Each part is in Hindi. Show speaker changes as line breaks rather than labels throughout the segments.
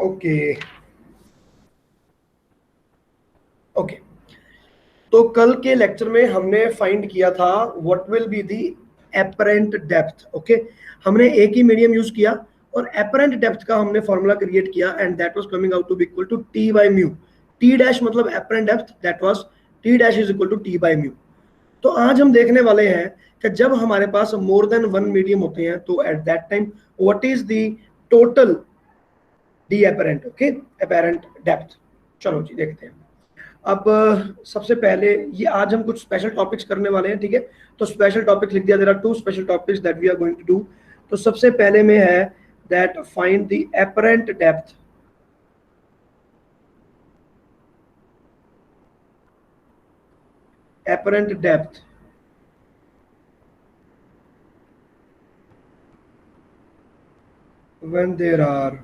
ओके ओके, तो कल के लेक्चर में हमने फाइंड किया था what will be the apparent depth. Okay, हमने एक ही मीडियम यूज किया और एपरेंट डेप्थ का हमने फॉर्मूला क्रिएट किया and that was coming out to be equal to t by mu. T dash मतलब apparent depth, that was t dash is equal to t by mu. तो आज हम देखने वाले हैं कि जब हमारे पास मोर देन वन मीडियम होते हैं तो at that time what is the total D apparent, okay, apparent depth. चलो जी देखते हैं। अब सबसे पहले ये आज हम कुछ स्पेशल टॉपिक्स करने वाले हैं, ठीक है। तो स्पेशल टॉपिक्स लिख दिया, there are two special topics that we are going to do. तो सबसे पहले में है that find the apparent depth. Apparent depth when there are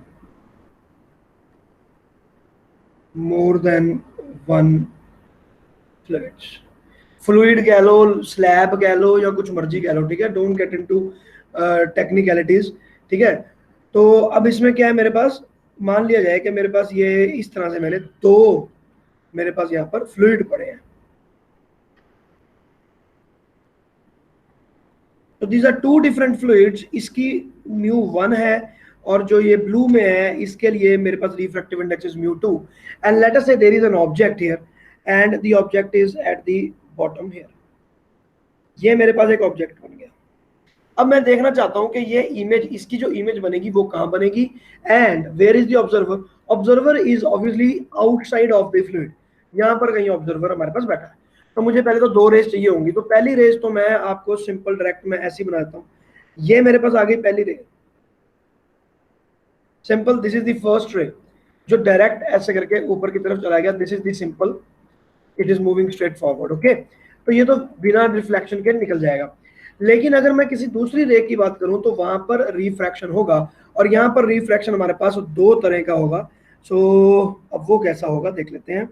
more than one fluids, fluid कह लो, स्लैब कह लो या कुछ मर्जी कह लो, ठीक है। डोंट गेट इनटू टेक्निकलिटीज, ठीक है। तो अब इसमें क्या है, मेरे पास मान लिया जाए कि मेरे पास ये इस तरह से मैंने दो मेरे पास यहाँ पर फ्लूइड पड़े हैं। तो these are two different fluids, इसकी म्यू 1 है और जो ये ब्लू में है इसके लिए मेरे पास refractive index is mu 2 and let us say there is an object here and the object is at the bottom here. ये मेरे पास एक ऑब्जेक्ट बन गया। अब मैं देखना चाहता हूं कि ये इमेज, इसकी जो इमेज बनेगी वो कहां बनेगी and where is the observer. Observer is obviously outside of the fluid, यहां पर कहीं ऑब्जर्वर हमारे पास बैठा है। तो मुझे पहले तो दो रेस चाहिए होंगी। तो पहली रेस तो मैं आपको सिंपल डायरेक्ट में ऐसी बना देता हूं। ये मेरे पास आ गई पहली रे, simple, this is the first ray जो डायरेक्ट ऐसे करके ऊपर की तरफ चला गया। This is the simple, it is moving straight forward, okay. तो ये तो बिना रिफ्लेक्शन के निकल जाएगा। लेकिन अगर मैं किसी दूसरी रे की बात करूं तो वहां पर रिफ्रैक्शन होगा और यहां पर रिफ्रैक्शन हमारे पास दो तरह का होगा। सो अब वो कैसा होगा देख लेते हैं।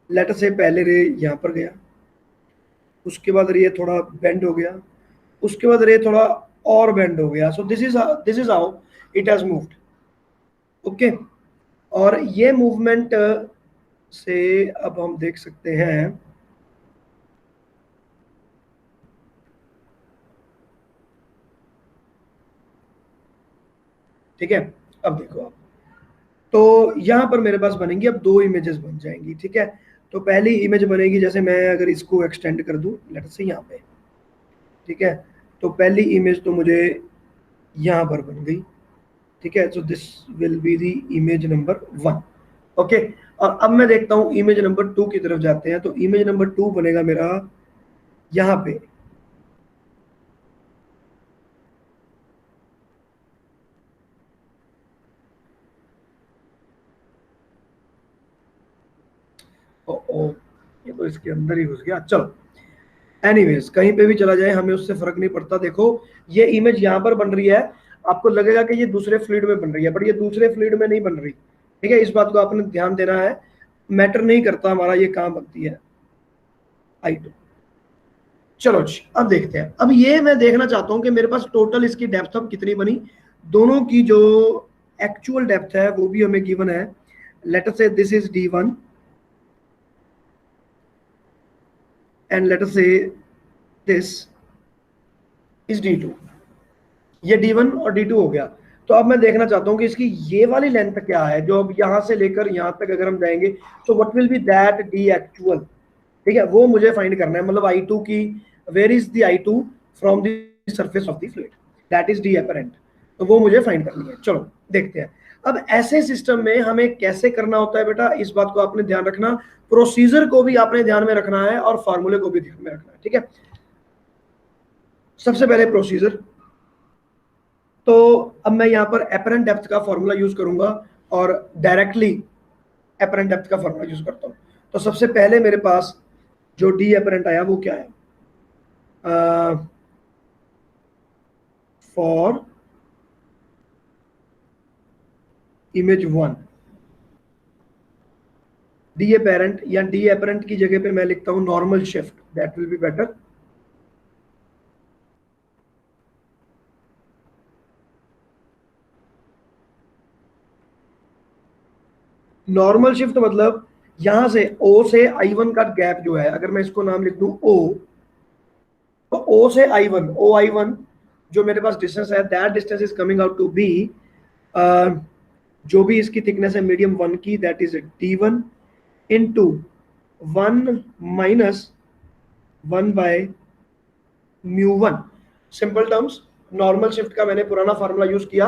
लेट से पहले रे यहां पर गया, उसके बाद रे थोड़ा बेंड हो गया, उसके बाद रे थोड़ा और बेंड हो गया। सो this is how it has moved, okay. और ये मूवमेंट से अब हम देख सकते हैं, ठीक है। अब देखो आप, तो यहां पर मेरे पास बनेंगी अब दो इमेजेस बन जाएंगी, ठीक है। तो पहली इमेज बनेगी, जैसे मैं अगर इसको एक्सटेंड कर दूं लेट्स से यहाँ पे, ठीक है। तो पहली इमेज तो मुझे यहां पर बन गई, ठीक है। So this will be the image number 1, okay. और अब मैं देखता हूं इमेज नंबर 2 की तरफ जाते हैं। तो इमेज नंबर 2 बनेगा मेरा यहाँ पे, ओ, ओ, ये तो इसके अंदर ही घुस गया। चलो एनीवेज, कहीं पे भी चला जाए हमें उससे फर्क नहीं पड़ता। देखो ये इमेज यहाँ पर बन रही है, आपको लगेगा कि ये दूसरे फ्लूइड में बन रही है, बट ये दूसरे फ्लूइड में नहीं बन रही, ठीक है। इस बात को आपने ध्यान देना है, मैटर नहीं करता हमारा ये कहाँ बनती है, I2। चलो जी अब देखते हैं। अब ये मैं देखना चाहता हूँ कि मेरे पास टोटल इसकी डेप्थ अब कितनी बनी। दोनों की जो एक्चुअल डेप्थ है वो भी हमें गिवन है। लेट अस से this is D1 and let us से दिस इज D2। ये D1 और D2 हो गया। तो अब मैं देखना चाहता हूँ कि इसकी ये वाली लेंथ क्या है, जो अब यहाँ से लेकर यहाँ तक अगर हम जाएंगे तो what will be that D actual, ठीक है। वो मुझे फाइंड करना है, मतलब I2 की, where is the I2 from the surface of the fluid, that is D apparent. तो वो मुझे फाइंड करनी है। चलो देखते हैं। अब ऐसे सिस्टम में हमें कैसे करना होता है बेटा, इस बात को आपने ध्यान रखना, प्रोसीजर को भी आपने ध्यान में रखना है और फॉर्मूले को भी ध्यान में रखना है, ठीक है। सबसे पहले प्रोसीजर, तो अब मैं यहाँ पर एपरेंट डेप्थ का फॉर्मूला यूज करूंगा और डायरेक्टली एपरेंट डेप्थ का फॉर्मूला यूज करता हूँ। तो सबसे पहले मेरे पास जो डी एपरेंट आया वो क्या है, फॉर इमेज 1 डी एपरेंट, या डी एपरेंट की जगह पे मैं लिखता हूँ normal shift, that will be better. Normal shift मतलब यहां से O से I1 का गैप जो है, अगर मैं इसको नाम लिख दूं O, तो O से I1, OI1 जो मेरे पास डिस्टेंस है, that distance is coming out to be, जो भी इसकी थिकनेस है मीडियम 1 की, that is D1 into 1 minus 1 by μ1। Simple terms, normal shift का मैंने पुराना फार्मूला यूज किया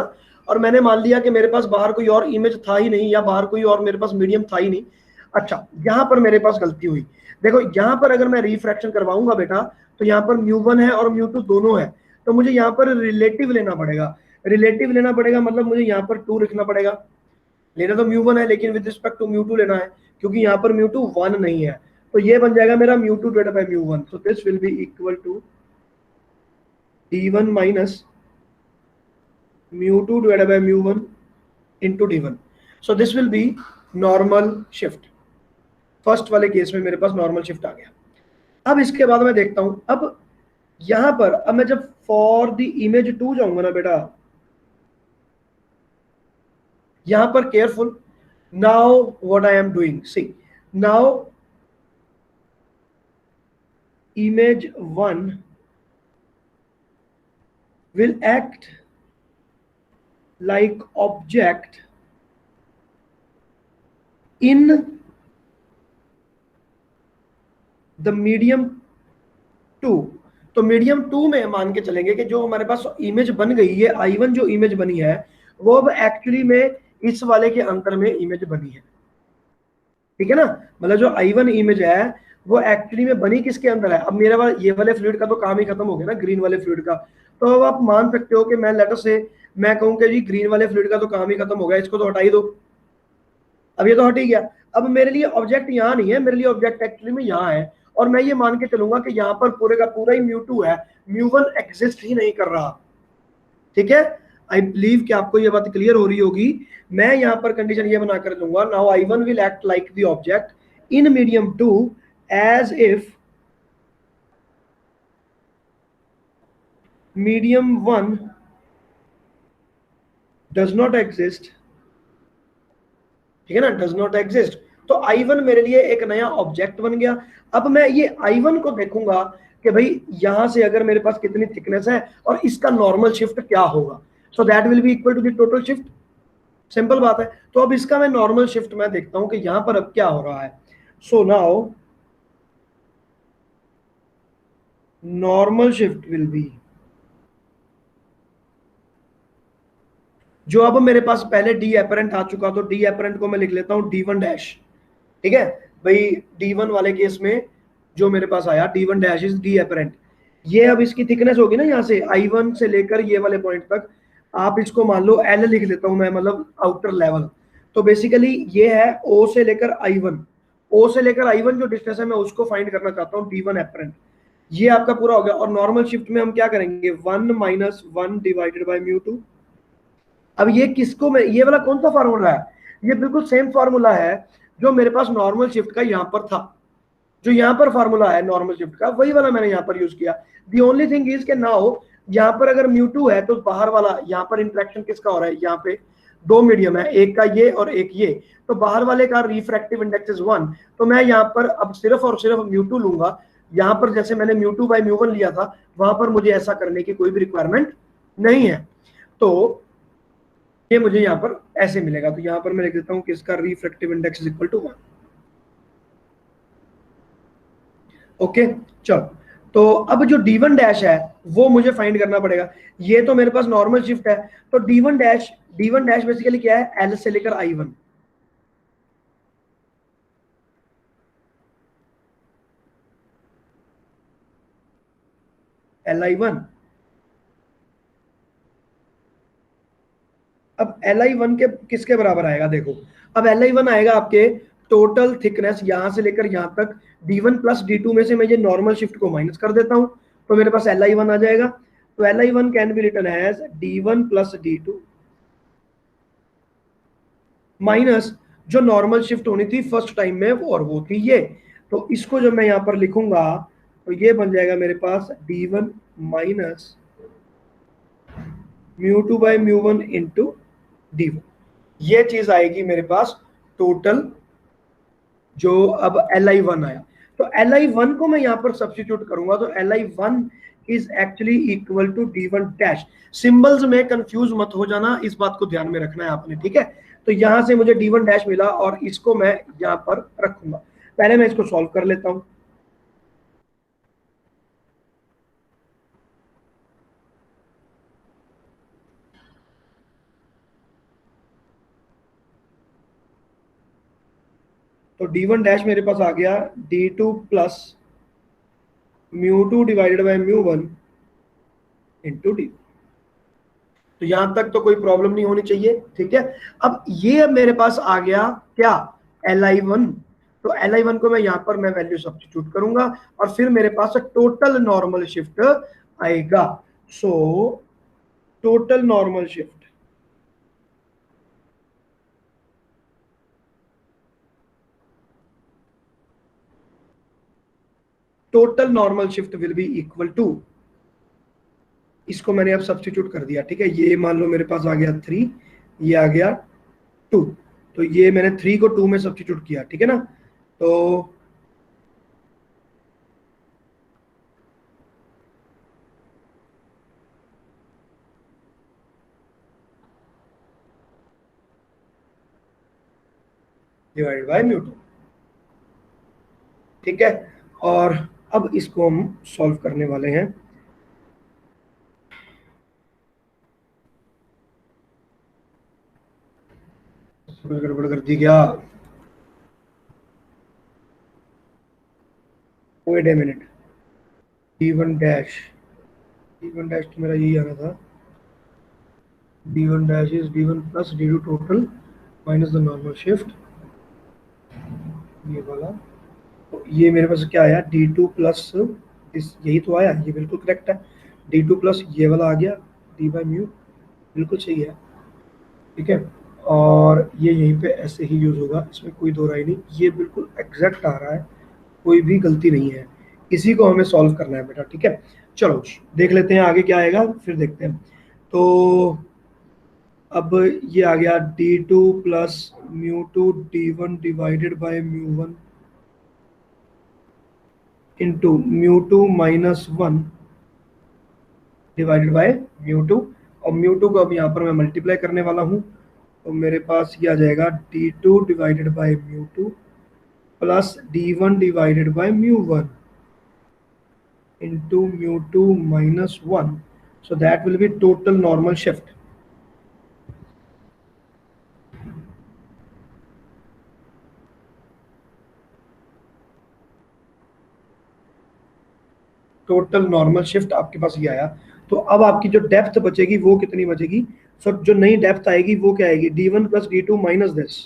और मैंने मान लिया कि मेरे पास बाहर कोई और इमेज था ही नहीं, या बाहर कोई और मेरे पास मीडियम था ही नहीं। अच्छा, यहां पर मेरे पास गलती हुई। देखो यहां पर अगर मैं रिफ्रैक्शन करवाऊंगा बेटा, तो यहाँ पर μ1 है और μ2 दोनों है, तो मुझे यहाँ पर रिलेटिव लेना पड़ेगा। रिलेटिव लेना पड़ेगा मतलब मुझे यहाँ पर 2 लिखना पड़ेगा। लेना तो μ1 है, लेकिन विद रिस्पेक्ट टू μ2 लेना है, क्योंकि यहाँ पर μ2 1 नहीं है। तो ये बन जाएगा मेरा μ2 divided by μ1, so this will be equal to d1 minus μ2 divided by μ1 into d1. So this will be normal shift। First वाले केस में मेरे पास नॉर्मल शिफ्ट आ गया। अब इसके बाद मैं देखता हूं, अब यहां पर अब मैं जब फॉर द इमेज 2 जाऊंगा ना बेटा, यहां पर careful, now what I am doing, see now image 1 will act like object in the medium 2। तो मीडियम 2 में मान के चलेंगे कि जो हमारे पास इमेज बन गई है, I1 जो इमेज बनी है, वो अब एक्चुअली में इस वाले के अंतर में इमेज बनी है। ठीक है ना, मतलब जो I1 इमेज है वो एक्चुअली में बनी किसके अंदर है। अब मेरा ये वाले फ्लूइड का तो काम ही खत्म हो गया ना, ग्रीन वाले फ्लूइड का। तो अब आप मान सकते हो कि मैं लेटर से मैं कहूँ कि जी ग्रीन वाले फ्लूइड का तो काम ही खत्म हो गया, इसको तो हटा ही दो। अब ये तो हट ही गया। अब मेरे लिए ऑब्जेक्ट यहाँ नहीं है, मेरे लिए ऑब्जेक्ट एक्चुअली में यहाँ है, और मैं ये मान के चलूंगा कि यहाँ पर पूरे का पूरा ही μ2 है, μ1 एग्जिस्ट ही नहीं कर रहा। ठीक है, आई बिलीव कि आपको ये बात क्लियर हो रही होगी। मैं यहाँ पर कंडीशन ये बना कर दूंगा, now I1 will act like the object in medium 2 as if medium 1 does not exist. ठीक है ना, डज नॉट एग्जिस्ट। तो I1 मेरे लिए एक नया ऑब्जेक्ट बन गया। अब मैं ये I1 को देखूंगा कि भाई यहां से अगर मेरे पास कितनी थिकनेस है और इसका नॉर्मल शिफ्ट क्या होगा, so that will be equal to the total shift. Simple बात है। तो अब इसका मैं नॉर्मल शिफ्ट मैं देखता हूं कि यहां पर अब क्या हो रहा है। So now normal shift will B, जो अब मेरे पास पहले डी एपरेंट आ चुका, तो डी एपरेंट को मैं लिख लेता हूं D1 डैश। ठीक है भाई, D1 वाले केस में जो मेरे पास आया D1 dash is D apparent. ये अब इसकी थिकनेस होगी ना, यहाँ से I1 से लेकर ये वाले पॉइंट तक, आप इसको मान लो L लिख लेता हूं मैं, मतलब आउटर लेवल। तो बेसिकली ये है O से लेकर I1, O से लेकर I1 जो डिस्टेंस है मैं उसको फाइंड करना चाहता हूँ, D1 एपरेंट। ये आपका पूरा हो गया। और नॉर्मल शिफ्ट में हम क्या करेंगे, 1 माइनस 1 डिवाइडेड बाई μ2। अब ये किसको मैं, ये वाला कौन सा फार्मूला है, ये बिल्कुल सेम फार्मूला है जो मेरे पास नॉर्मल शिफ्ट का यहाँ पर था। जो यहाँ पर फार्मूला है नॉर्मल शिफ्ट का, वही वाला मैंने यहाँ पर यूज किया। दी ओनली थिंग इज के नाउ यहाँ पर अगर μ2 है तो बाहर वाला यहाँ पर इंटरेक्शन किसका हो रहा है, यहाँ पे दो मीडियम है, एक का ये और एक ये, तो बाहर वाले का रिफ्रैक्टिव इंडेक्स इज 1। तो मैं यहाँ पर अब सिर्फ और सिर्फ μ2 लूंगा। यहाँ पर जैसे मैंने μ2 बाई μ1 लिया था, वहां पर मुझे ऐसा करने की कोई भी रिक्वायरमेंट नहीं है। तो ये मुझे यहाँ पर ऐसे मिलेगा। तो यहाँ पर मैं लिख देता हूँ कि इसका refractive index is equal to 1। Okay, चलो। तो अब जो D1 डैश है वो मुझे फाइंड करना पड़ेगा। ये तो मेरे पास नॉर्मल शिफ्ट है, तो D1 डैश बेसिकली क्या है, L से लेकर I1। LI1। अब LI1 के किसके बराबर आएगा, देखो अब LI1 आएगा आपके टोटल थिकनेस यहां से लेकर यहां तक, D1 प्लस D2 में से मैं ये नॉर्मल शिफ्ट को माइनस कर देता हूं, तो मेरे पास LI1 आ जाएगा। तो LI1 can be written as D1 plus D2 minus जो नॉर्मल शिफ्ट होनी थी फर्स्ट टाइम में, और वो थी ये। तो इसको जब मैं यहां पर लिखूंगा तो ये बन जाएगा मेरे पास D1 minus μ2 by μ1 into D1। ये चीज आएगी मेरे पास टोटल जो अब LI1 आया, तो LI1 को मैं यहाँ पर सब्स्टिट्यूट करूंगा, तो LI1 is actually equal to D1 dash. Symbols में कंफ्यूज मत हो जाना, इस बात को ध्यान में रखना है आपने, ठीक है। तो यहां से मुझे D1 डैश मिला और इसको मैं यहाँ पर रखूंगा। पहले मैं इसको सॉल्व कर लेता हूं। तो D1 डैश मेरे पास आ गया D2 plus μ2 divided by μ1 into D। तो यहां तक तो कोई प्रॉब्लम नहीं होनी चाहिए, ठीक है। अब ये मेरे पास आ गया क्या, LI1। तो LI1 को मैं यहां पर मैं वैल्यू सब्स्टिट्यूट करूंगा और फिर मेरे पास टोटल नॉर्मल शिफ्ट आएगा। So total normal shift, total normal shift will be equal to, इसको मैंने अब सब्स्टिट्यूट कर दिया, ठीक है। ये मान लो मेरे पास आ गया 3, ये आ गया 2, तो ये मैंने 3 को 2 में सब्स्टिट्यूट किया, ठीक है ना। तो डिवाइड बाय μ2, ठीक है। और अब इसको हम सॉल्व करने वाले हैं। गड़बड़ कर दी क्या, wait a minute. D1 dash, D1 dash तो मेरा यही आना था। D1 dash is D1 plus D2 total minus the normal shift, ये वाला। तो ये मेरे पास क्या आया, D2 प्लस इस, यही तो आया, ये बिल्कुल करेक्ट है। D2 प्लस ये वाला आ गया D बाई म्यू, बिल्कुल सही है, ठीक है। और ये यहीं पे ऐसे ही यूज होगा, इसमें कोई दो राय नहीं, ये बिल्कुल एग्जैक्ट आ रहा है, कोई भी गलती नहीं है। इसी को हमें सॉल्व करना है बेटा, ठीक है। चलो देख लेते हैं आगे क्या आएगा, फिर देखते हैं। तो अब ये आ गया D2 plus μ2 D1 divided by μ1 into μ2 minus 1 divided by μ2, और μ2 को अब यहाँ पर मैं मल्टीप्लाई करने वाला हूँ। तो मेरे पास ये आ जाएगा D2 divided by μ2 plus D1 divided by μ1 into μ2 minus 1, so that will be total normal shift। Total normal shift आपके पास ये आया। तो अब आपकी जो डेप्थ बचेगी वो कितनी बचेगी, सो जो नई डेप्थ आएगी वो क्या आएगी, D1 plus D2 minus this,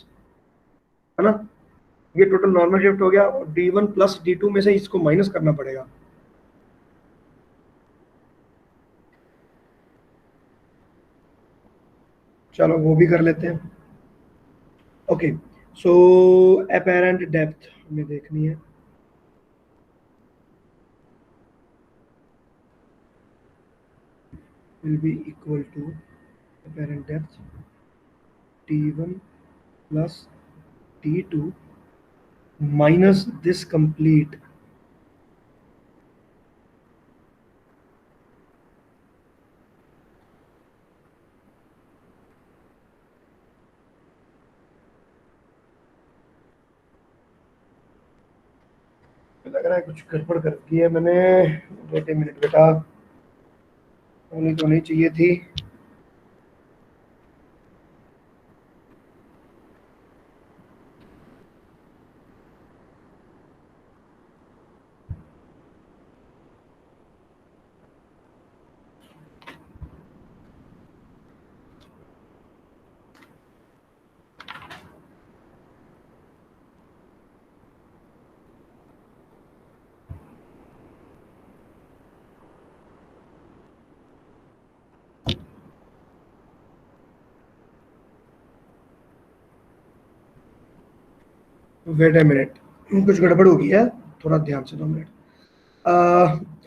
है ना। ये टोटल नॉर्मल शिफ्ट हो गया, और D1 प्लस D2 में से इसको माइनस करना पड़ेगा। चलो वो भी कर लेते हैं। ओके, सो अपेरेंट डेप्थ हमें देखनी है। will be equal to apparent depth T1 plus T2 minus this complete लग रहा है कुछ गड़बड़ कर दी है मैंने। वेट ए मिनट बेटा, होनी तो नहीं चाहिए थी। वेट ए मिनट, कुछ गड़बड़ हो गई है, थोड़ा ध्यान से 2 मिनट।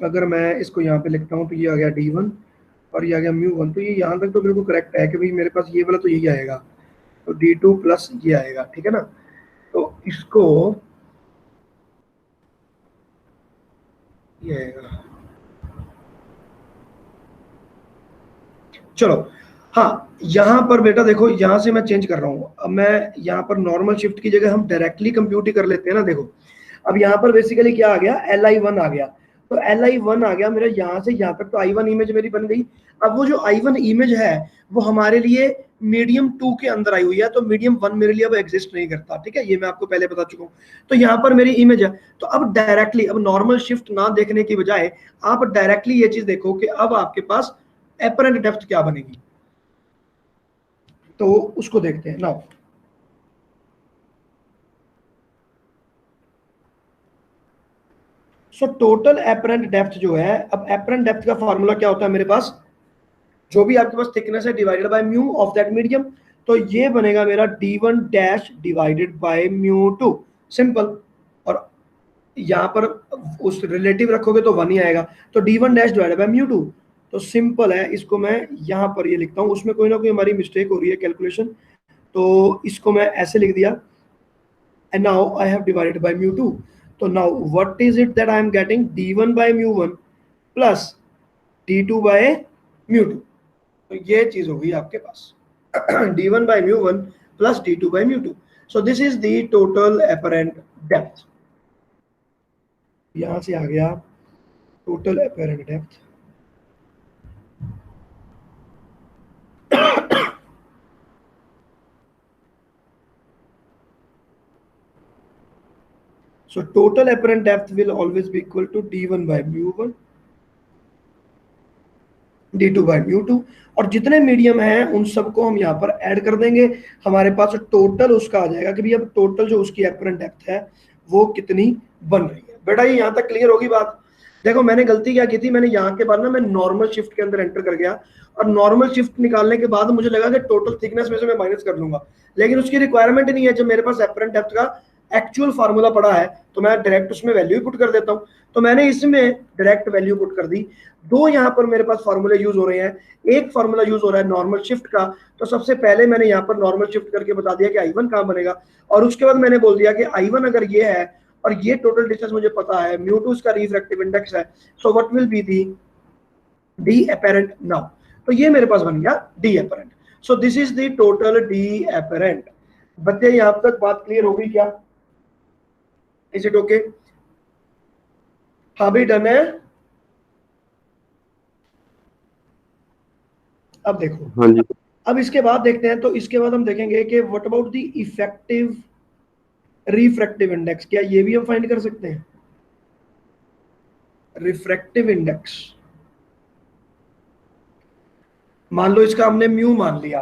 अगर मैं इसको यहाँ पे लिखता हूँ तो ये आ गया D1 और ये आ गया μ1, तो ये यहाँ तक तो बिल्कुल करेक्ट है कि भाई मेरे पास ये वाला तो यही आएगा। तो D2 प्लस ये आएगा, ठीक है ना। तो इसको ये आएगा, चलो। हाँ, यहाँ पर बेटा देखो, यहाँ से मैं चेंज कर रहा हूँ। अब मैं यहाँ पर नॉर्मल शिफ्ट की जगह हम डायरेक्टली कंप्यूट ही कर लेते हैं ना। देखो अब यहाँ पर बेसिकली क्या आ गया, Li1 आ गया। तो Li1 आ गया मेरा, यहाँ से यहाँ तक तो I1 इमेज मेरी बन गई। अब वो जो I1 इमेज है वो हमारे लिए मीडियम 2 के अंदर आई हुई है, तो मीडियम 1 मेरे लिए अब एग्जिस्ट नहीं करता, ठीक है, ये मैं आपको पहले बता चुका हूँ। तो यहाँ पर मेरी इमेज है, तो अब डायरेक्टली, अब नॉर्मल शिफ्ट ना देखने की बजाय आप डायरेक्टली ये चीज देखो कि अब आपके पास एपरेंट डेप्थ क्या बनेगी। तो उसको देखते हैं now. So total apparent depth जो है, अब एपरेंट डेप्थ का फॉर्मूला क्या होता है मेरे पास, जो भी आपके पास थिकनेस है divided by mu of that medium. तो ये बनेगा मेरा d1 dash divided by mu two, simple. और यहाँ पर उस रिलेटिव रखोगे तो 1 ही आएगा, तो d1 dash divided by mu two. तो सिंपल है, इसको मैं यहाँ पर ये लिखता हूँ, उसमें कोई ना कोई हमारी मिस्टेक हो रही है कैलकुलेशन, तो इसको मैं ऐसे लिख दिया, and now I have divided by mu2. So now what is it that I am getting, d1 by mu1 plus d2 by mu2। तो ये चीज होगी आपके पास d1 by mu1 plus d2 by mu2। so this is the total apparent depth। यहां से आ गया total apparent depth। so total apparent depth will always be equal to d1 by mu1 d2 by mu2। और जितने मीडियम हैं उन सबको हम यहाँ पर ऐड कर देंगे, हमारे पास टोटल उसका आ जाएगा कि भाई अब टोटल जो उसकी एपरेंट डेप्थ है वो कितनी बन रही है। बेटा ये यहाँ तक क्लियर होगी बात। देखो मैंने गलती क्या की थी, मैंने यहाँ के बाद ना मैं नॉर्मल शिफ्ट के अंदर एंटर कर गया, और नॉर्मल शिफ्ट निकालने के बाद मुझे लगा कि टोटल थिकनेस में से मैं माइनस कर लूंगा, लेकिन उसकी रिक्वायरमेंट नहीं है। जब मेरे पास एपरेंट डेप्थ का एक्चुअल फार्मूला पड़ा है तो मैं डायरेक्ट उसमें वैल्यू पुट कर देता हूँ। तो मैंने इसमें डायरेक्ट वैल्यू पुट कर दी। दो यहाँ पर मेरे पास फार्मूले यूज हो रहे हैं, एक फार्मूला यूज हो रहा है नॉर्मल शिफ्ट का, तो सबसे पहले मैंने यहाँ पर नॉर्मल शिफ्ट करके बता दिया कि I1 कहाँ बनेगा, और उसके बाद मैंने बोल दिया कि I1 अगर ये है और ये टोटल डिस्टेंस मुझे पता है, म्यू2 इसका रिफ्रैक्टिव इंडेक्स है, so what will be the D apparent now. तो ये मेरे पास बन गया D apparent. So this is the total D apparent. बच्चे यहां तक बात क्लियर हो गई क्या? Is it okay? हाँ भाई डन है। अब देखो, हाँ जी। अब इसके बाद देखते हैं, तो इसके बाद हम देखेंगे कि what about the effective refractive index, क्या ये भी हम फाइंड कर सकते हैं? रिफ्रैक्टिव इंडेक्स, मान लो इसका हमने म्यू मान लिया,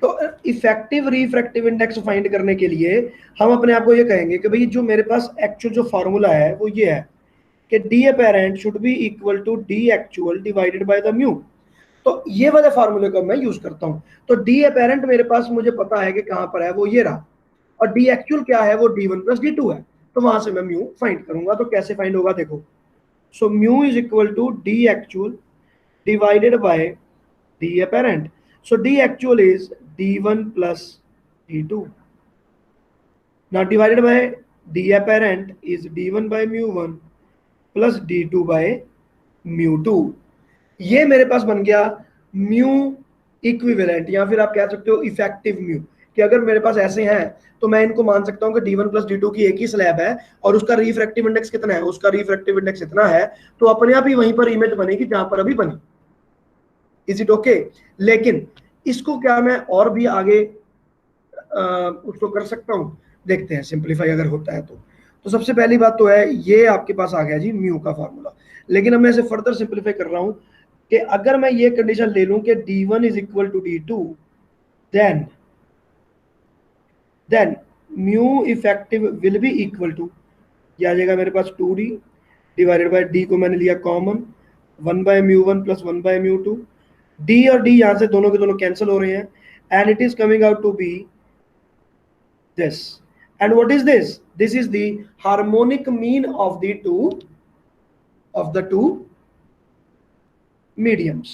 तो इफेक्टिव रिफ्रैक्टिव इंडेक्स फाइंड करने के लिए हम अपने आप को ये कहेंगे कि भाई जो मेरे पास एक्चुअल जो फॉर्मूला है वो ये है कि D apparent should be equal to D actual divided by the mu. तो ये वाले फार्मूले को मैं यूज करता हूं। तो डी अपेरेंट मेरे पास मुझे पता है कि कहां पर है, वो ये रहा, और डी एक्चुअल क्या है, वो d1 प्लस d2 है। तो वहां से मैं म्यू फाइंड करूंगा। तो कैसे फाइंड होगा देखो, so mu is equal to D actual divided by the apparent. So the actual is d1 plus d2, now divided by d apparent is d1 by mu1 plus d2 by mu2। ये मेरे पास बन गया म्यू इक्विवेलेंट, या फिर आप कह सकते हो इफेक्टिव म्यू, कि अगर मेरे पास ऐसे हैं तो मैं इनको मान सकता हूं कि d1 प्लस d2 की एक ही स्लैब है और उसका रिफ्रैक्टिव इंडेक्स कितना है, उसका रिफ्रैक्टिव इंडेक्स इतना है, तो अपने आप ही वहीं पर इमेज बनेगी जहां पर अभी बनी। Is it okay? लेकिन इसको क्या मैं और भी आगे उसको कर सकता हूं? देखते हैं सिंपलीफाई अगर होता है तो सबसे पहली बात तो है ये आपके पास आ गया जी म्यू का फार्मूला। लेकिन अब मैं इसे फर्दर सिंपलीफाई कर रहा हूं कि अगर मैं ये कंडीशन ले लूं कि d1 is equal to d2, then mu effective will be equal to, ये आ जाएगा मेरे पास 2d डिवाइडेड बाय d को मैंने लिया common, 1 by mu one plus 1 by mu two. d और d यहां से दोनों के दोनों कैंसिल हो रहे हैं, and it is coming out to be this. And what is this? This is the harmonic mean of the two mediums.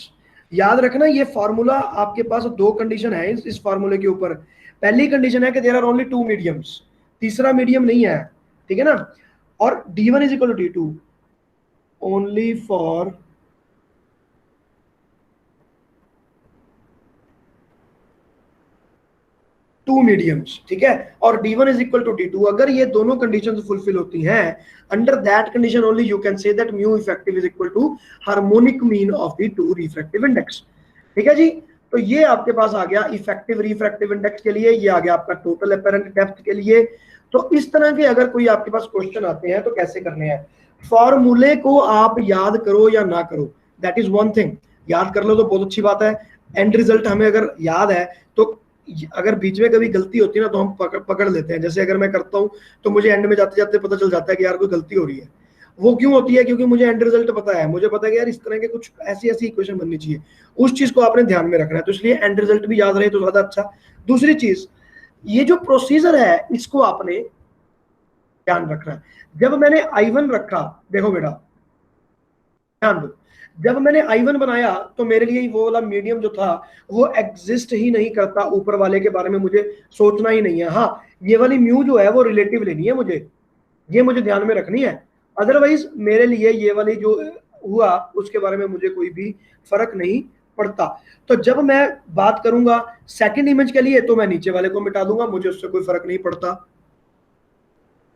याद रखना ये फॉर्मूला आपके पास दो कंडीशन है इस फॉर्मूले के ऊपर। पहली कंडीशन है कि there are only two mediums, तीसरा मीडियम नहीं है, ठीक है ना। और D1 is equal to D2 only for two mediums, ठीक है। और D1 is equal to D2, अगर ये दोनों कंडीशन फुलफिल होती हैं, under that condition only you can say that mu effective is equal to harmonic mean of the two refractive index, ठीक है जी। तो ये आपके पास आ गया इफेक्टिव रिफ्रैक्टिव इंडेक्स के लिए, ये आ गया आपका टोटल अपरेंट डेप्थ के लिए। तो इस तरह के अगर कोई आपके पास क्वेश्चन आते हैं तो कैसे करने हैं, फॉर्मूले को आप याद करो या ना करो, दैट इज वन थिंग। याद कर लो तो बहुत अच्छी बात है, एंड रिजल्ट हमें अगर याद है तो अगर बीच में कभी गलती होती है ना तो हम पकड़ लेते हैं। जैसे अगर मैं करता हूँ तो मुझे एंड में जाते जाते पता चल जाता है कि यार कोई गलती हो रही है। वो क्यों होती है, क्योंकि मुझे एंड रिजल्ट पता है, मुझे पता है कि यार इस तरह के कुछ ऐसी ऐसी इक्वेशन बननी चाहिए, उस चीज को आपने ध्यान में रखना है। तो इसलिए एंड रिजल्ट भी याद रहे तो ज्यादा अच्छा। दूसरी चीज, ये जो प्रोसीजर है इसको आपने ध्यान रखना है। जब मैंने I1 रखा, देखो बेटा ध्यान दो, जब मैंने I1 बनाया तो मेरे लिए वो वाला मीडियम जो था वो एग्जिस्ट ही नहीं करता, ऊपर वाले के बारे में मुझे सोचना ही नहीं है। हाँ, ये वाली म्यू जो है वो रिलेटिव लेनी है मुझे, ये मुझे ध्यान में रखनी है। अदरवाइज मेरे लिए ये वाली जो हुआ उसके बारे में मुझे कोई भी फर्क नहीं पड़ता। तो जब मैं बात करूंगा सेकंड इमेज के लिए तो मैं नीचे वाले को मिटा दूंगा, मुझे उससे कोई फर्क नहीं पड़ता,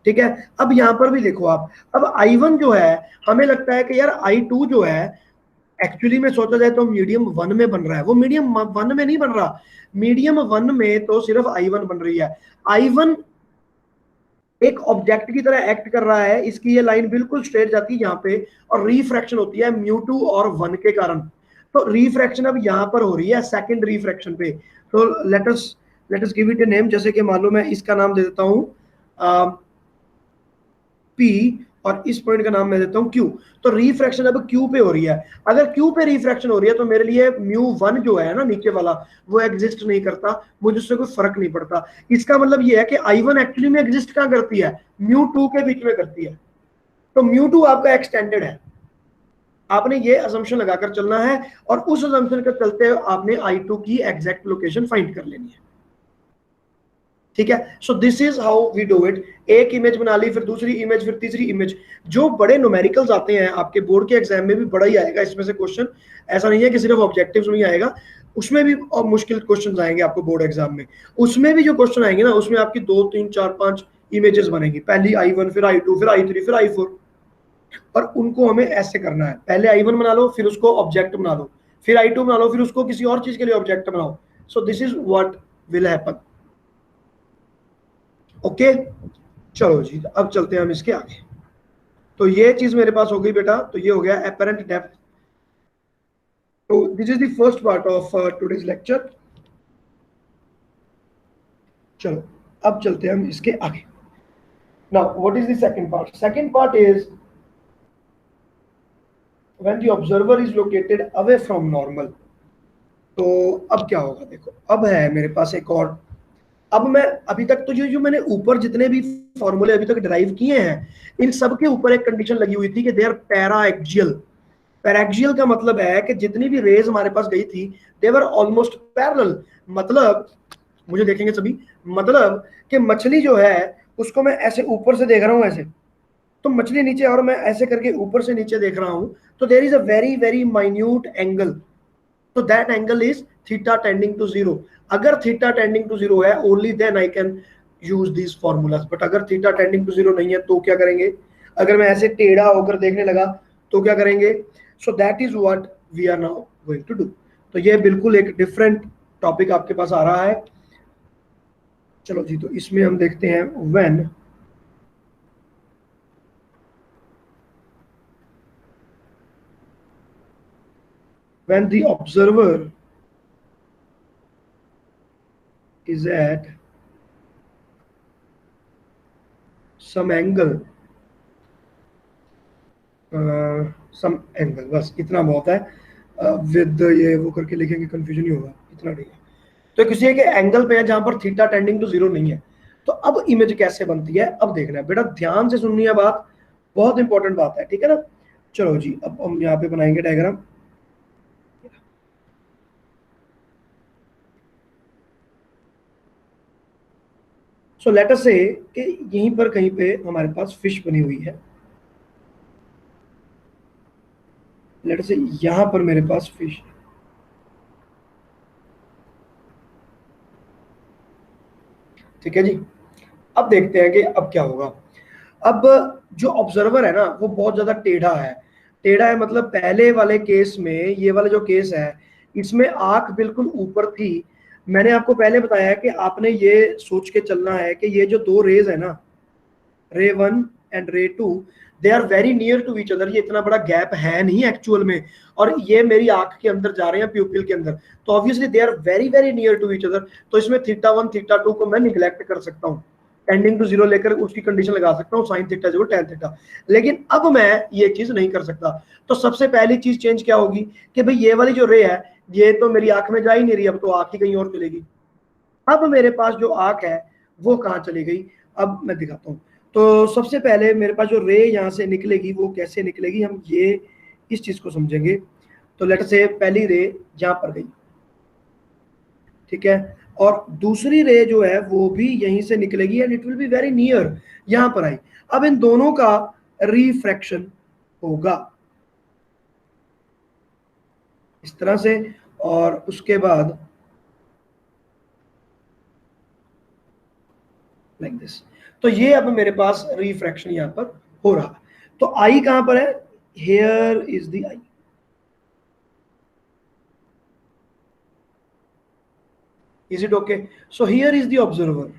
ठीक है। अब यहां पर भी देखो आप, अब I1 जो है हमें लगता है कि यार I2 जो है एक्चुअली में सोचा जाए तो मीडियम 1 में बन रहा है, वो मीडियम 1 में नहीं बन रहा, मीडियम 1 में तो सिर्फ I1 बन रही है। I1 एक ऑब्जेक्ट की तरह एक्ट कर रहा है, इसकी ये लाइन बिल्कुल स्ट्रेट जाती है यहाँ पे, और रिफ्रैक्शन होती है म्यू2 और 1 के कारण। तो रिफ्रैक्शन अब यहाँ पर हो रही है सेकंड रिफ्रैक्शन पे। तो let us give it a name, जैसे कि मान लो मैं इसका नाम दे देता हूँ P, और इस पॉइंट का नाम मैं देता हूँ Q। तो रिफ्रैक्शन अब Q पे हो रही है। अगर Q पे रिफ्रैक्शन हो रही है तो मेरे लिए म्यू1 जो है ना नीचे वाला, वो एग्जिस्ट नहीं करता, मुझे उससे कोई फर्क नहीं पड़ता। इसका मतलब ये है कि I1 एक्चुअली में एग्जिस्ट कहाँ करती है, म्यू2 के बीच में करती है। तो म्यू2 आपका एक्सटेंडेड है, आपने ये असम्पशन लगाकर चलना है, और उस असम्पशन के चलते आपने I2 की एग्जैक्ट लोकेशन फाइंड कर लेनी है, ठीक है। So this is how we do it. एक इमेज बना ली, फिर दूसरी इमेज, फिर तीसरी इमेज। जो बड़े न्यूमेरिकल्स आते हैं आपके बोर्ड के एग्जाम में भी बड़ा ही आएगा इसमें से क्वेश्चन, ऐसा नहीं है कि सिर्फ ऑब्जेक्टिव्स में ही आएगा, उसमें भी और मुश्किल क्वेश्चन आएंगे आपको बोर्ड एग्जाम में। उसमें भी जो क्वेश्चन आएंगे ना, उसमें आपकी 2 3 4 5 इमेजेस बनेगी, पहली I1, फिर I2, फिर I3, फिर I4। और उनको हमें ऐसे करना है, पहले I1 बना लो, फिर उसको ऑब्जेक्ट बना लो, फिर I2 बना लो, फिर उसको किसी और चीज के लिए ऑब्जेक्ट बनाओ। सो this is what will happen, okay. चलो जी, अब चलते हैं हम इसके आगे। तो ये चीज मेरे पास हो गई बेटा, तो ये हो गया एपरेंट डेप्थ। तो this is the first part of today's lecture. चलो अब चलते हैं हम इसके आगे। Now what is the second part, second part is when the observer is located away from normal. तो अब क्या होगा, देखो अब है मेरे पास एक और, अब मैं अभी तक तो जो मैंने ऊपर जितने भी फॉर्मूले अभी तक ड्राइव किए हैं, इन सब के ऊपर एक कंडीशन लगी हुई थी कि they are para axial. Paraxial का मतलब है कि जितनी भी रेज हमारे पास गई थी दे वर ऑलमोस्ट पैरेलल। मतलब मुझे देखेंगे सभी, मतलब कि मछली जो है उसको मैं ऐसे ऊपर से देख रहा हूं ऐसे, तो मछली नीचे, और मैं ऐसे करके ऊपर से नीचे देख रहा हूं, तो there is a very very minute angle, तो that angle is theta tending to zero. अगर थीटा टेंडिंग टू जीरो है only then I can use this formulas, but अगर थीटा टेंडिंग टू जीरो नहीं है तो क्या करेंगे, अगर मैं ऐसे टेढ़ा होकर देखने लगा तो क्या करेंगे। So that is what we are now going to do. तो ये बिल्कुल एक डिफरेंट टॉपिक आपके पास आ रहा है। चलो जी, तो इसमें हम देखते हैं when the observer is at some angle, some angle, बस इतना बहुत है। विद ये वो करके लिखेंगे कंफ्यूजन ही होगा, इतना नहीं है। तो किसी एक एंगल पे है जहां पर थीटा टेंडिंग टू जीरो नहीं है। तो अब इमेज कैसे बनती है, अब देखना है बेटा, ध्यान से सुननी है बात, बहुत इंपॉर्टेंट बात है, ठीक है ना। चलो जी, अब हम यहाँ पे बनाएंगे डायग्राम। सो लेट अस से कि यहीं पर कहीं पे हमारे पास फिश बनी हुई है, लेट अस से यहां पर मेरे पास फिश है, ठीक है जी। अब देखते हैं कि अब क्या होगा। अब जो ऑब्जर्वर है ना वो बहुत ज्यादा टेढ़ा है। टेढ़ा है मतलब पहले वाले केस में, ये वाला जो केस है इसमें आंख बिल्कुल ऊपर थी। मैंने आपको पहले बताया कि आपने ये सोच के चलना है कि ये जो दो रेज है ना, ray one and ray two, they are very near to each other. ये इतना बड़ा गैप है नहीं एक्चुअल में, और ये मेरी आंख के अंदर जा रहे हैं, प्यूपिल के अंदर, तो obviously they are very very near to each other. तो इसमें थीटा वन थीटा टू को मैं निगलेक्ट कर सकता हूँ, टेंडिंग टू जीरो लेकर उसकी कंडीशन लगा सकता हूँ, sine theta zero tan theta. लेकिन अब मैं ये चीज नहीं कर सकता। तो सबसे पहली चीज चेंज क्या होगी कि भाई ये वाली जो रे है ये तो मेरी आंख में जा ही नहीं रही, अब तो आंख ही कहीं और चलेगी। अब मेरे पास जो आंख है वो कहाँ चली गई, अब मैं दिखाता हूँ। तो सबसे पहले मेरे पास जो रे यहाँ से निकलेगी वो कैसे निकलेगी, हम ये इस चीज को समझेंगे। तो लेट से पहली रे यहाँ पर गई, ठीक है, और दूसरी रे जो है वो भी यहीं से निकलेगी and it will be very near, यहां पर आई। अब इन दोनों का रिफ्रैक्शन होगा इस तरह से, और उसके बाद लाइक दिस। तो ये अब मेरे पास रिफ्रैक्शन यहां पर हो रहा है। तो आई कहां पर है, here is the I. Is it okay? So here is the observer.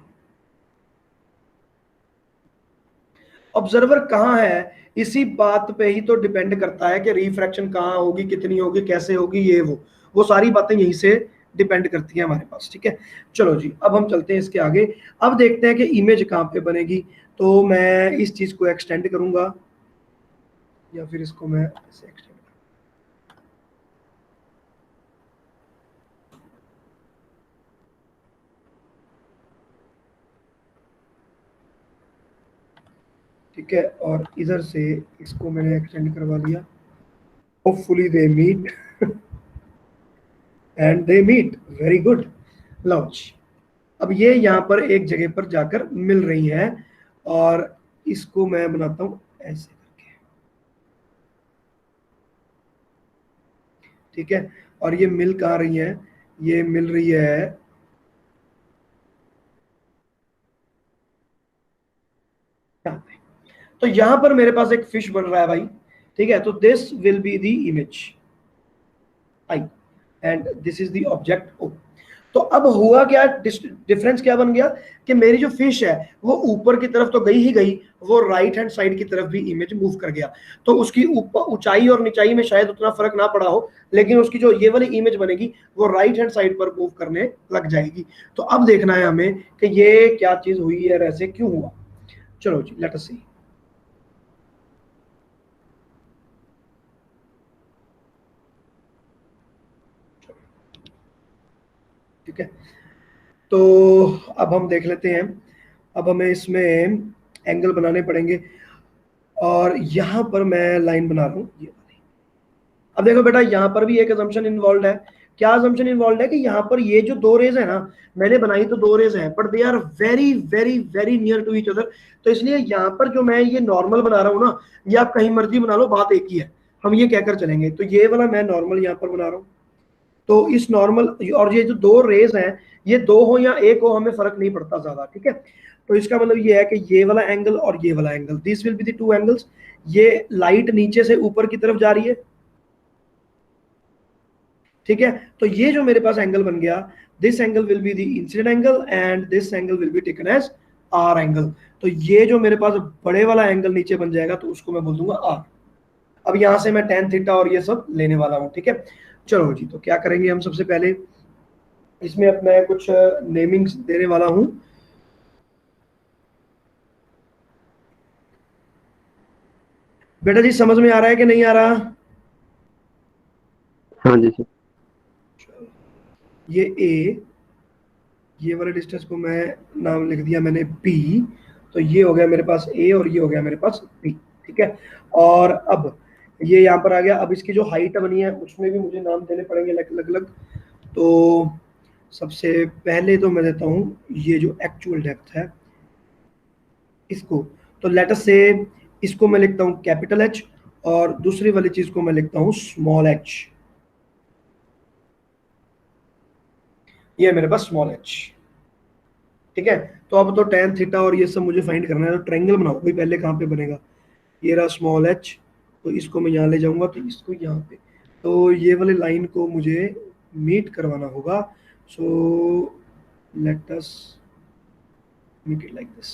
Observer कहाँ है इसी बात पे ही तो डिपेंड करता है कि रिफ्रैक्शन कहाँ होगी, कितनी होगी, कैसे होगी, ये वो सारी बातें यहीं से डिपेंड करती हैं हमारे पास, ठीक है। चलो जी अब हम चलते हैं इसके आगे। अब देखते हैं कि इमेज कहाँ पे बनेगी। तो मैं इस चीज को एक्सटेंड करूंगा, या फिर इसको मैं ऐसे एक्सटेंड, ठीक है, और इधर से इसको मैंने एक्सटेंड करवा लिया। Hopefully they meet and they meet, very good, launch. अब ये यहाँ पर एक जगह पर जाकर मिल रही हैं, और इसको मैं बनाता हूँ ऐसे करके, ठीक है। और ये मिल कहाँ रही है, ये मिल रही है यहाँ पे। तो यहाँ पर मेरे पास एक फिश बन रहा है भाई, ठीक है। तो this will be the image I and this is the object O. तो अब हुआ क्या, डिफरेंस क्या बन गया कि मेरी जो फिश है वो ऊपर की तरफ तो गई ही गई, वो राइट हैंड साइड की तरफ भी इमेज मूव कर गया। तो उसकी ऊंचाई और निचाई में शायद उतना फर्क ना पड़ा हो, लेकिन उसकी जो ये वाली इमेज बनेगी वो राइट हैंड साइड पर मूव करने लग जाएगी। तो अब देखना है हमें कि ये क्या चीज हुई है और ऐसे क्यों हुआ। चलो जी लेट अस सी। ठीक है, तो अब हम देख लेते हैं। अब हमें इसमें एंगल बनाने पड़ेंगे, और यहां पर मैं लाइन बना रहा हूं ये वाली। अब देखो बेटा यहाँ पर भी एक अजम्पशन इन्वॉल्व है। क्या अजम्पशन इन्वॉल्व है कि यहाँ पर ये जो दो रेज है ना, मैंने बनाई तो दो रेज हैं but they are very very very near to each other. तो इसलिए यहाँ पर जो मैं ये नॉर्मल बना रहा हूँ ना, ये आप कहीं मर्जी बना लो, बात एक ही है, हम ये कहकर चलेंगे। तो ये वाला मैं नॉर्मल यहाँ पर बना रहा हूँ। तो इस नॉर्मल और ये जो दो रेज हैं, ये दो हो या एक हो हमें फर्क नहीं पड़ता ज्यादा, ठीक है। तो इसका मतलब ये है कि ये वाला एंगल और ये वाला angle, this will be the two angles. ये लाइट नीचे से ऊपर की तरफ जा रही है, ठीक है। तो ये जो मेरे पास एंगल बन गया, this angle will be the incident angle and this angle will be taken as r angle. तो ये जो मेरे पास बड़े वाला एंगल नीचे बन जाएगा तो उसको मैं बोल दूंगा आर। अब यहां से मैं टेन थीटा और ये सब लेने वाला हूं, ठीक है। चलो जी, तो क्या करेंगे हम, सबसे पहले इसमें अब मैं कुछ नेमिंग्स देने वाला हूं। बेटा जी समझ में आ रहा है कि नहीं आ रहा?
हाँ जी सर।
ये ए, ये वाले डिस्टेंस को मैं नाम लिख दिया मैंने पी। तो ये हो गया मेरे पास ए और ये हो गया मेरे पास पी, ठीक है। और अब ये यहाँ पर आ गया। अब इसकी जो हाइट बनी है उसमें भी मुझे नाम देने पड़ेंगे अलग अलग। तो सबसे पहले तो मैं देता हूँ ये जो एक्चुअल डेप्थ है, इसको, तो लेट अस से इसको मैं लिखता हूँ कैपिटल एच और दूसरी वाली चीज को मैं लिखता हूँ स्मॉल एच। ये मेरे पास स्मॉल एच, ठीक है। तो अब तो tan थीटा और ये सब मुझे फाइंड करना है, तो ट्रायंगल बनाओ भाई, पहले कहाँ पे बनेगा, ये रहा स्मॉल एच, तो इसको मैं यहाँ ले जाऊंगा, तो इसको यहाँ पे, तो ये वाली लाइन को मुझे मीट करवाना होगा। So let us make it like this,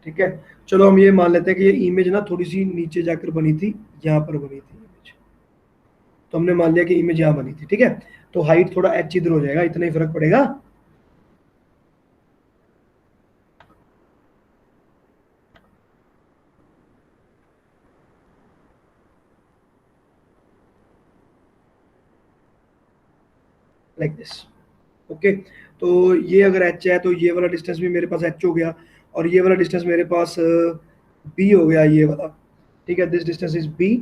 ठीक है। चलो हम ये मान लेते हैं कि ये इमेज ना थोड़ी सी नीचे जाकर बनी थी, यहाँ पर बनी थी इमेज, तो हमने मान लिया कि इमेज यहाँ बनी थी, ठीक है। तो हाइट थोड़ा एच इधर हो जाएगा, इतना ही फर्क पड़ेगा। Like this, okay. तो ये अगर एच है तो ये वाला डिस्टेंस भी मेरे पास एच हो गया, और ये वाला डिस्टेंस मेरे पास बी हो गया, ये वाला, ठीक है। दिस डिस्टेंस इज बी,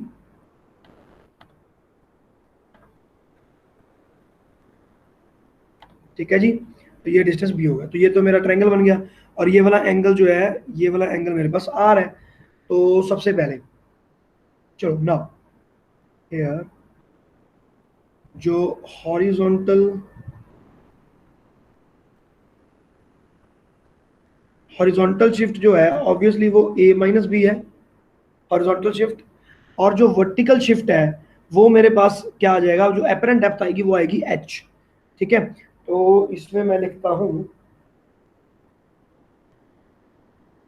ठीक है जी। तो ये डिस्टेंस बी हो गया, तो ये तो मेरा ट्रायंगल बन गया। और ये वाला एंगल जो है, ये वाला एंगल मेरे पास आर है। तो सबसे पहले चलो नाउ हियर जो हॉरिजॉन्टल हॉरिजॉन्टल शिफ्ट जो है ऑब्वियसली वो ए माइनस बी है, हॉरिजॉन्टल शिफ्ट। और जो वर्टिकल शिफ्ट है वो मेरे पास क्या आ जाएगा, जो एपरेंट डेप्थ आएगी वो आएगी एच, ठीक है। तो इसमें मैं लिखता हूं,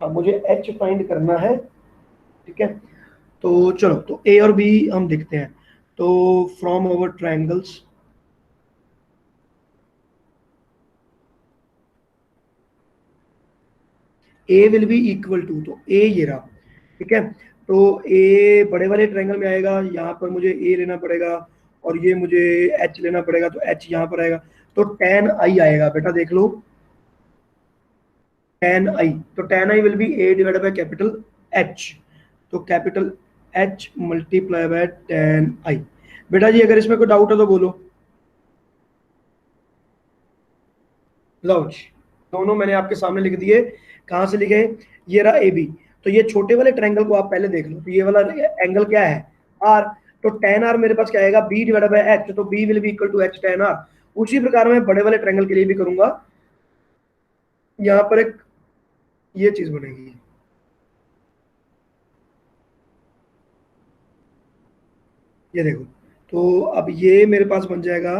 अब मुझे एच फाइंड करना है, ठीक है। तो चलो, तो ए और बी हम देखते हैं। तो from over triangles, a will be equal to, तो ए ये रहा, ठीक है। तो ए बड़े वाले ट्रायंगल में आएगा, यहाँ पर मुझे ए लेना पड़ेगा, और ये मुझे एच लेना पड़ेगा, तो एच यहाँ पर आएगा। तो tan आई आएगा बेटा, देख लो tan आई, तो tan i will be a divided by capital H, तो capital H multiply by tan i. बेटा जी अगर इसमें कोई डाउट है तो बोलो। लो जी, दोनों मैंने आपके सामने लिख दिए। कहाँ से लिखे, ये रहा ए बी। तो ये छोटे वाले ट्रायंगल को आप पहले देख लो, तो ये वाला एंगल क्या है, आर। तो tan आर मेरे पास क्या आएगा, बी डिवाइडेड बाय एच, तो b will be equal to h tan r. उसी प्रकार मैं बड़े वाले ट्रायंगल के लिए भी करूंगा, यहाँ पर एक ये चीज बनेगी, ये देखो। तो अब ये मेरे पास बन जाएगा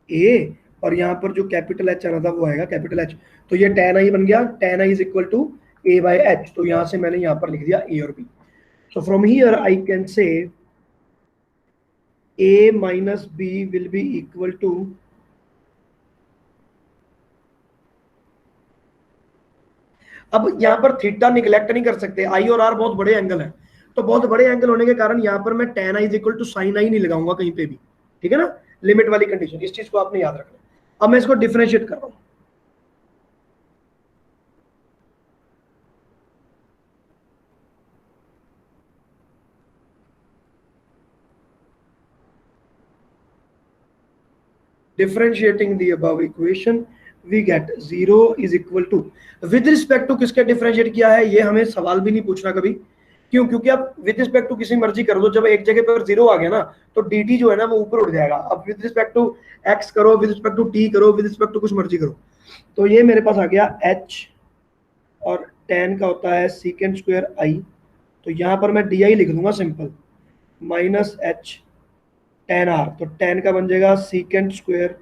ए, और यहाँ पर जो कैपिटल एच आना था वो आएगा कैपिटल एच। तो ये tan आई बन गया, tan i is equal to a by h. तो यहाँ से मैंने यहाँ पर लिख दिया ए और b. So from here I can say a minus b will be equal to, अब यहाँ पर थीटा निगलेक्ट नहीं कर सकते, आई और आर बहुत बड़े एंगल है, तो बहुत बड़े एंगल होने के कारण यहाँ पर मैं tan i is equal to sine i नहीं लगाऊंगा कहीं पे भी, ठीक है ना। लिमिट वाली कंडीशन, इस चीज को आपने याद रखना। अब मैं इसको डिफरेंशिएट कर रहा हूँ, differentiating the above equation we get 0 is equal to, with respect to किसके डिफरेंशिएट किया है, ये हमें सवाल भी नहीं पूछना कभी। क्यों, क्योंकि आप विद रिस्पेक्ट टू किसी मर्जी कर दो, जब एक जगह पर जीरो आ गया ना तो dt जो है ना वो ऊपर उठ जाएगा। अब विद रिस्पेक्ट टू x करो, विद रिस्पेक्ट टू t करो, विद रिस्पेक्ट टू कुछ मर्जी करो। तो ये मेरे पास आ गया h, और tan का होता है सीकेंड स्क्वायर i, तो यहाँ पर मैं di लिख दूंगा simple, minus h tan r, तो tan का बन जाएगा secant square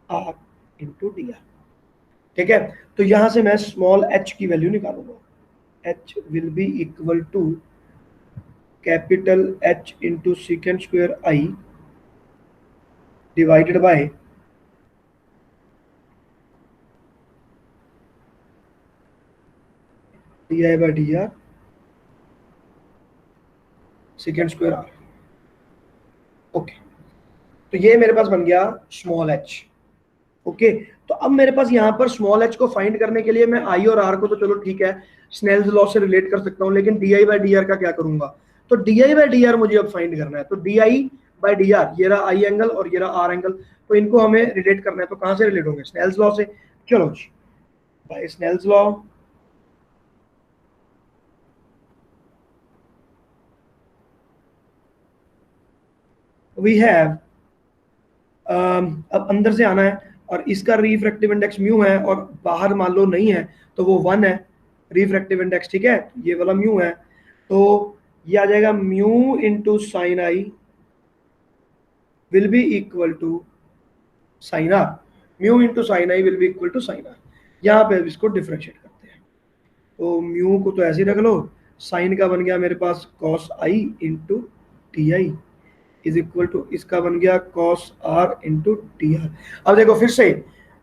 r into d r, ठीक है। तो यहां से मैं स्मॉल h की वैल्यू निकालूंगा, h will be equal to capital H into secant square i divided by d i by d r secant square r, okay. तो ये मेरे पास बन गया स्मॉल h, ओके। तो अब मेरे पास यहाँ पर स्मॉल h को फाइंड करने के लिए मैं i और r को तो चलो ठीक है स्नेल्स लॉ से रिलेट कर सकता हूँ, लेकिन D i by d are का क्या करूंगा। तो D i by d are मुझे अब फाइंड करना है, तो D i by d are, ये रहा आई एंगल और ये रहा आर एंगल, तो इनको हमें रिलेट करना है। तो कहाँ से रिलेट होंगे, स्नेल्स लॉ से। चलो जी, by Snell's law we have, अब अंदर से आना है और इसका रिफ्रैक्टिव इंडेक्स म्यू है और बाहर मान लो नहीं है तो वो 1 है रिफ्रैक्टिव इंडेक्स, ठीक है, ये वाला म्यू है, तो ये आ जाएगा mu into sine i will be equal to sine r, mu into sine i will be equal to sine r. यहाँ पे इसको डिफ्रेंशिएट करते हैं, तो म्यू को तो ऐसे ही रख लो, साइन का बन गया मेरे पास cos i into t i is equal to, इसका बन गया cos r into t r. अब देखो फिर से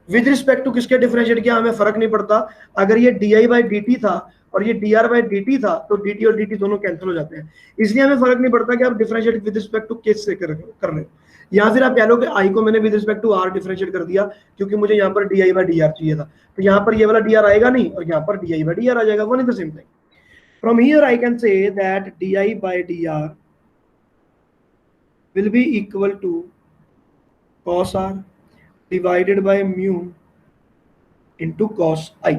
विद रिस्पेक्ट टू किसके डिफरेंशिएट किया हमें फर्क नहीं पड़ता, अगर ये d i by d t था और ये d r by d t था तो डी टी और डी टी दोनों कैंसिल हो जाते हैं, इसलिए हमें फर्क नहीं पड़ता कि आप डिफरेंशिएट विद रिस्पेक्ट टू किस से कर रहे हो, या फिर आप कह लो कि आई को मैंने with respect to r differentiate कर दिया क्योंकि मुझे यहाँ पर d i by d r चाहिए था, तो यहाँ पर ये वाला डी आर आएगा नहीं और यहाँ पर d i by d r आ जाएगा, one is the same thing. From here I can say that d i by d r will be equal to cos r divided by mu into cos i,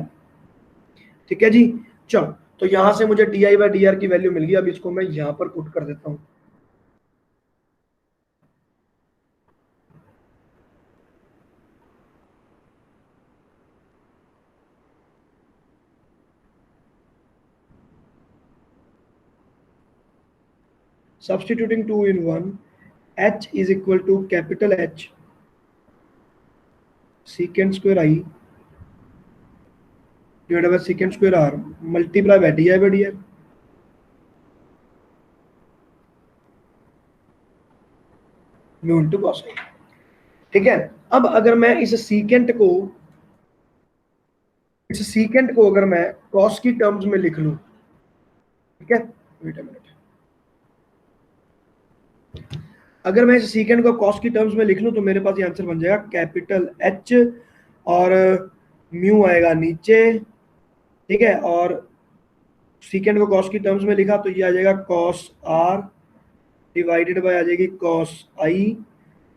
ठीक है जी। चलो तो यहां से मुझे D i by d are की वैल्यू मिल गई, अब इसको मैं यहां पर पुट कर देता हूं, substituting 2 in 1, h is equal to capital H secant square I divided by secant square R multiply by di by dr, mu into cos i, ठीक है। अब अगर मैं इस सीकेंट को अगर मैं कॉस की टर्म्स में लिख लूं, ठीक है, वेट अ मिनट, अगर मैं इस सीकेंट को कॉस की टर्म्स में लिख लूं तो मेरे पास ये आंसर बन जाएगा कैपिटल एच और म्यू आएगा नीचे, ठीक है, और सीकेंट को कॉस की टर्म्स में लिखा तो ये आ जाएगा कॉस आर डिवाइडेड बाय आ जाएगी कॉस आई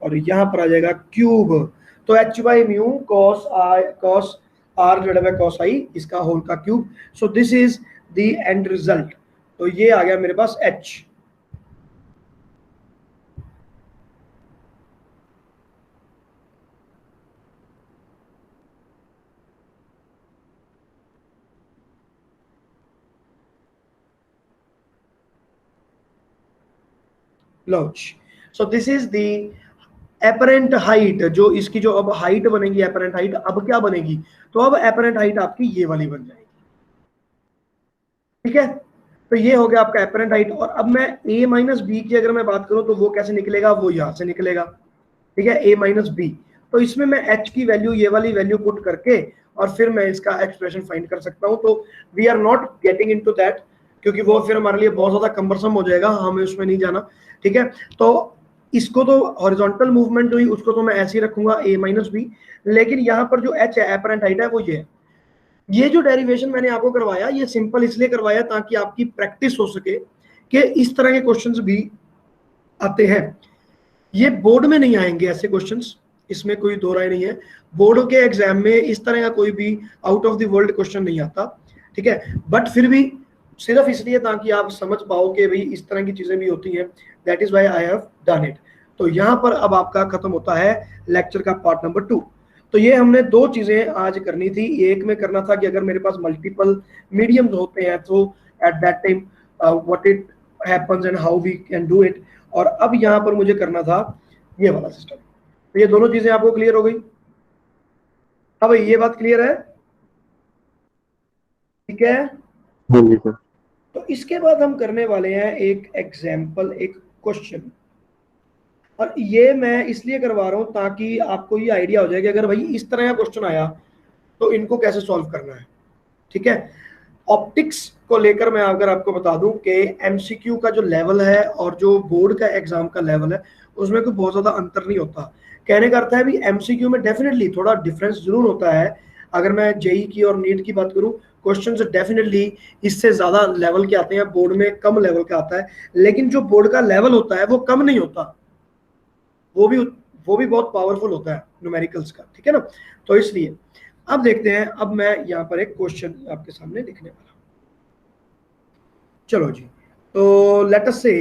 और यहाँ पर आ जाएगा क्यूब, तो H by mu cos r divided by cos i इसका होल का cube, so this is the end result, तो ये आ गया मेरे पास एच। लॉन्च, so this is the apparent height, जो इसकी जो अब हाइट बनेगी एपरेंट हाइट अब क्या बनेगी, तो अब एपरेंट हाइट आपकी ये वाली बन जाएगी, ठीक है, तो ये हो गया आपका एपरेंट हाइट। और अब मैं a माइनस बी की अगर मैं बात करूं तो वो कैसे निकलेगा, वो यहां से निकलेगा, ठीक है, a माइनस बी, तो इसमें मैं h की वैल्यू ये वाली वैल्यू पुट करके और फिर मैं इसका एक्सप्रेशन फाइंड कर सकता हूं, तो we are not getting into that क्योंकि वो फिर हमारे लिए बहुत ज्यादा कम्बरसम हो जाएगा, हमें उसमें नहीं जाना, ठीक है। तो इसको तो हॉरिजॉन्टल मूवमेंट हुई उसको तो मैं ऐसे ही रखूंगा a माइनस बी, लेकिन यहाँ पर जो h है एपरेंट हाइट है वो ये है। ये जो डेरिवेशन मैंने आपको करवाया ये सिंपल इसलिए करवाया ताकि आपकी प्रैक्टिस हो सके कि इस तरह के क्वेश्चंस भी आते हैं, ये बोर्ड में नहीं आएंगे ऐसे क्वेश्चंस, इसमें कोई दो राय नहीं है, बोर्ड के एग्जाम में इस तरह का कोई भी out of the world question नहीं आता, ठीक है, बट फिर भी सिर्फ इसलिए ताकि आप समझ पाओ कि भाई इस तरह की चीजें भी होती हैं, that is why I have done it. तो यहाँ पर अब आपका खत्म होता है लेक्चर का पार्ट नंबर 2। तो ये हमने दो चीजें आज करनी थी, एक में करना था कि अगर मेरे पास मल्टीपल मीडियम्स होते हैं तो at that time what it happens and how we can do it, और अब यहाँ पर मुझे करना था ये वाला सिस्टम। तो ये दोनों चीजें आपको क्लियर हो गई, अब ये बात क्लियर है, ठीक है।
हाँ जी सर।
तो इसके बाद हम करने वाले हैं एक एग्जाम्पल, एक क्वेश्चन, और ये मैं इसलिए करवा रहा हूं ताकि आपको ये आइडिया हो जाए कि अगर भाई इस तरह का क्वेश्चन आया तो इनको कैसे सॉल्व करना है, ठीक है। ऑप्टिक्स को लेकर मैं अगर आपको बता दूं कि एमसीक्यू का जो लेवल है और जो बोर्ड का एग्जाम का लेवल है उसमें कोई बहुत ज्यादा अंतर नहीं होता, कहने का अर्थ है भी एमसीक्यू में डेफिनेटली थोड़ा डिफरेंस जरूर होता है। अगर मैं जेई की और नीट की बात करूं क्वेश्चंस डेफिनेटली इससे ज्यादा लेवल के आते हैं, बोर्ड में कम लेवल का आता है, लेकिन जो बोर्ड का लेवल होता है वो कम नहीं होता, वो भी बहुत पावरफुल होता है न्यूमेरिकल्स का, ठीक है ना। तो इसलिए अब देखते हैं, अब मैं यहाँ पर एक क्वेश्चन आपके सामने लिखने वाला हूं, चलो जी। तो लेट अस से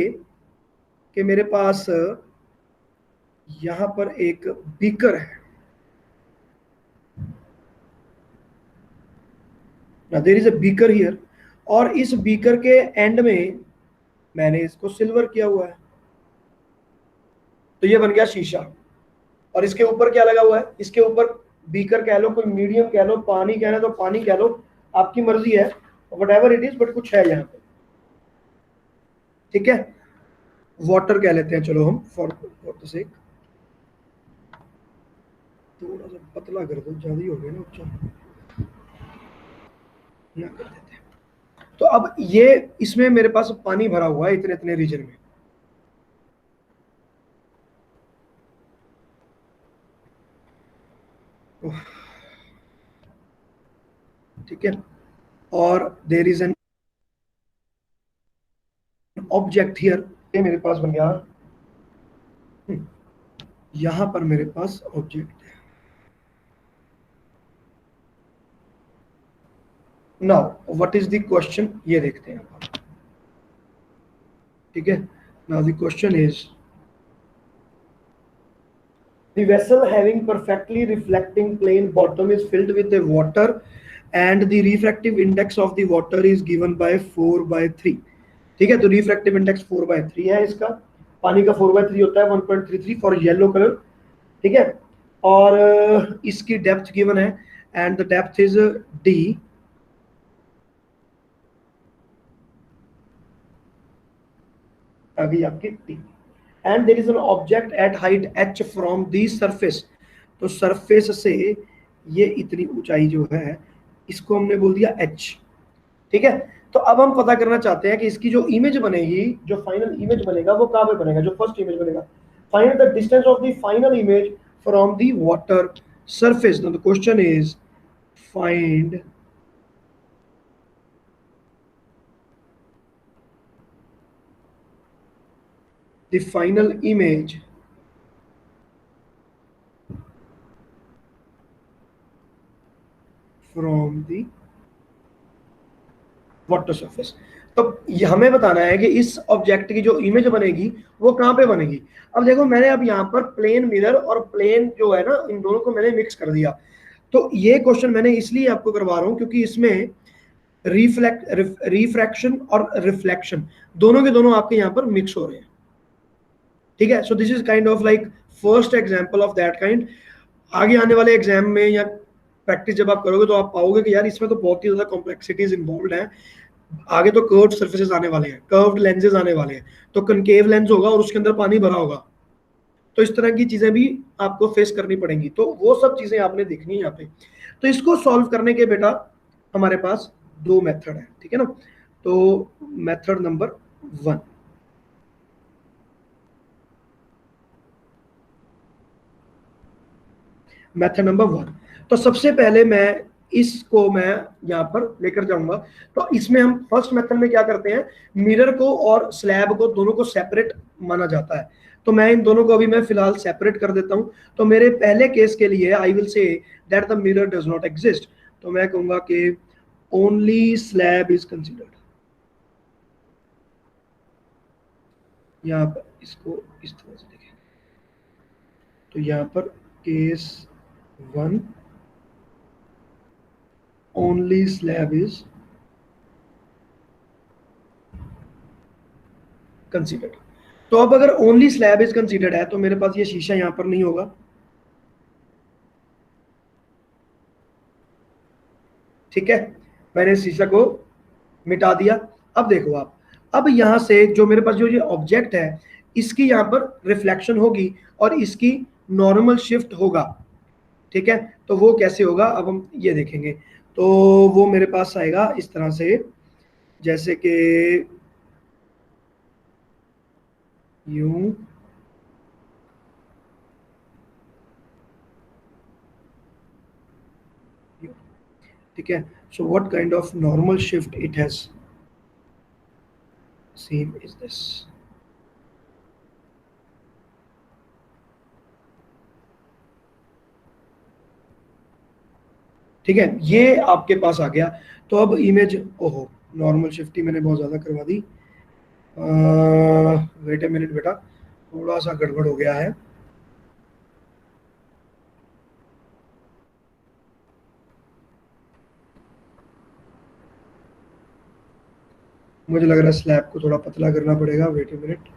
कि मेरे पास यहां पर एक बीकर है, there is a beaker here, और इस बीकर के एंड में मैंने इसको सिल्वर किया हुआ है, तो ये बन गया शीशा। और इसके ऊपर क्या लगा हुआ है, इसके ऊपर बीकर कह लो, कोई मीडियम कह लो, पानी कहना तो पानी कह लो, आपकी मर्जी है, what ever it is, but कुछ है यहाँ पे, ठीक है। वाटर कह लेते हैं चलो हम, फॉर द सेक, थोड़ा सा पतला कर दो, ज्यादा ही हो गया ना ऊंचा, ना कर देते हैं। तो अब ये इसमें मेरे पास पानी भरा हुआ है इतने इतने रीजन में, ठीक है। और there is an object here, ये मेरे पास बन गया, यहां पर मेरे पास ऑब्जेक्ट है। Now what is the question, ये देखते हैं आप, ठीक है। Now the question is, the vessel having perfectly reflecting plane bottom is filled with the water and the refractive index of the water is given by 4/3, ठीक है। तो रिफ्रैक्टिव इंडेक्स 4/3 है इसका, पानी का 4/3 होता है 1.33 फॉर येलो कलर, ठीक है। और इसकी डेप्थ गिवन है, and the depth is d, अभी आपकी टी, and there is an object at height h from the surface, तो सरफेस से ये इतनी ऊंचाई जो है, इसको हमने बोल दिया h, ठीक है। तो अब हम पता करना चाहते हैं कि इसकी जो इमेज बनेगी, जो फाइनल इमेज बनेगा वो कहां पे बनेगा, जो फर्स्ट इमेज बनेगा, find the distance of the final image from the water surface. Now the question is find the final image from the water surface. तो हमें बताना है कि इस ऑब्जेक्ट की जो इमेज बनेगी वो कहां पे बनेगी। अब देखो मैंने अब यहाँ पर प्लेन मिरर और प्लेन जो है ना, इन दोनों को मैंने मिक्स कर दिया। तो ये क्वेश्चन मैंने इसलिए आपको करवा रहा हूं क्योंकि इसमें रिफ्रैक्शन और रिफ्लेक्शन दोनों के दोनों आपके यहाँ पर मिक्स हो रहे हैं, ठीक है। So this is kind of like first example of that kind. आगे आने वाले एग्जाम में या प्रैक्टिस जब आप करोगे तो आप पाओगे कि यार इसमें तो बहुत ही ज्यादा कॉम्प्लेक्सिटीज इन्वॉल्व है। आगे तो कर्व्ड सर्फेसेस आने वाले हैं, कर्व्ड लेंसेज आने वाले हैं, तो कनकेव लेंस होगा और उसके अंदर पानी भरा होगा, तो इस तरह की चीजें भी आपको फेस करनी पड़ेंगी, तो वो सब चीजें आपने देखनी है यहाँ पे। तो इसको सॉल्व करने के बेटा हमारे पास दो मेथड है, ठीक है ना। तो मेथड नंबर 1, मेथड नंबर 1, तो सबसे पहले इसको मैं यहाँ पर लेकर जाऊंगा। तो इसमें हम फर्स्ट मेथड में क्या करते हैं, मिरर को और स्लैब को दोनों को सेपरेट माना जाता है, तो मैं इन दोनों को अभी मैं फिलहाल सेपरेट कर देता हूं। तो मेरे पहले केस के लिए I will say that the mirror does not exist, तो मैं कहूंगा कि ओनली स्लैब इज कंसिडर्ड। यहाँ पर इसको इस तरह से देखें, तो यहाँ पर case 1 only slab is considered. तो अब अगर ओनली स्लैब इज कंसीडर्ड है तो मेरे पास ये शीशा यहां पर नहीं होगा, ठीक है। मैंने शीशा को मिटा दिया। अब देखो आप, अब यहां से जो मेरे पास जो ये ऑब्जेक्ट है इसकी यहां पर रिफ्लेक्शन होगी और इसकी नॉर्मल शिफ्ट होगा, ठीक है। तो वो कैसे होगा अब हम ये देखेंगे। तो वो मेरे पास आएगा इस तरह से, जैसे कि यूं, ठीक है। So what kind of normal shift it has same is this, ठीक है। ये आपके पास आ गया। तो अब इमेज, ओहो नॉर्मल शिफ्ट ही मैंने बहुत ज्यादा करवा दी, वेट ए मिनट बेटा, थोड़ा सा गड़बड़ हो गया है। मुझे लग रहा है स्लैब को थोड़ा पतला करना पड़ेगा, वेट अ मिनट।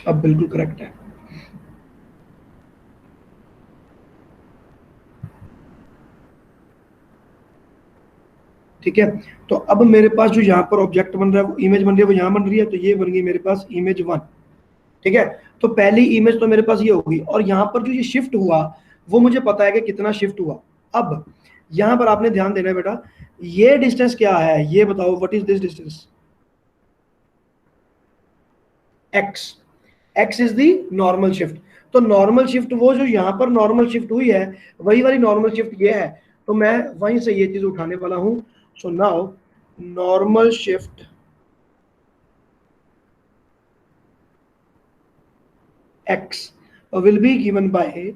अब बिल्कुल करेक्ट है। ठीक है, तो अब मेरे पास जो यहाँ पर ऑब्जेक्ट बन रहा है, वो इमेज बन रही है, वो यहाँ बन रही है, तो ये बन गई मेरे पास इमेज 1। ठीक है, तो पहली इमेज तो मेरे पास ये होगी, और यहाँ पर जो ये शिफ्ट हुआ वो मुझे पता है कि कितना शिफ्ट हुआ। अब यहाँ पर आपने ध्यान देना है बेटा, ये डिस्टेंस क्या है, ये बताओ, what is this distance? X. X is the normal shift. तो नॉर्मल शिफ्ट वो जो यहाँ पर नॉर्मल शिफ्ट हुई है, वही वाली नॉर्मल शिफ्ट ये है। तो मैं वहीं से ये चीज उठाने वाला हूं। So now normal shift x will be given by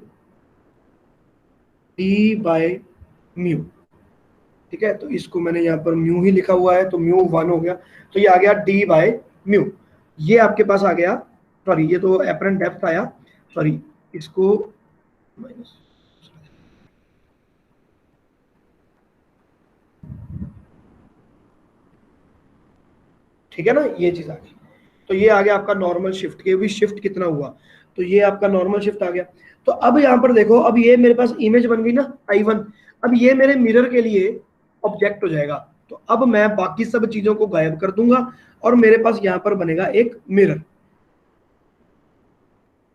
D by mu. ठीक है, तो इसको मैंने यहाँ पर म्यू ही लिखा हुआ है, तो म्यू 1 हो गया, तो ये आ गया डी बाय म्यू। ये आपके पास आ गया, सॉरी ये तो एपरेंट डेप्थ आया, सॉरी इसको माइनस। ठीक है ना, ये चीज आ गई। तो ये आ गया आपका नॉर्मल शिफ्ट, के भी शिफ्ट कितना हुआ, तो ये आपका नॉर्मल शिफ्ट आ गया। तो अब यहाँ पर देखो, अब ये मेरे पास इमेज बन गई ना I1। अब ये मेरे मिरर के लिए ऑब्जेक्ट हो जाएगा। तो अब मैं बाकी सब चीजों को गायब कर दूंगा और मेरे पास यहाँ पर बनेगा एक मिरर।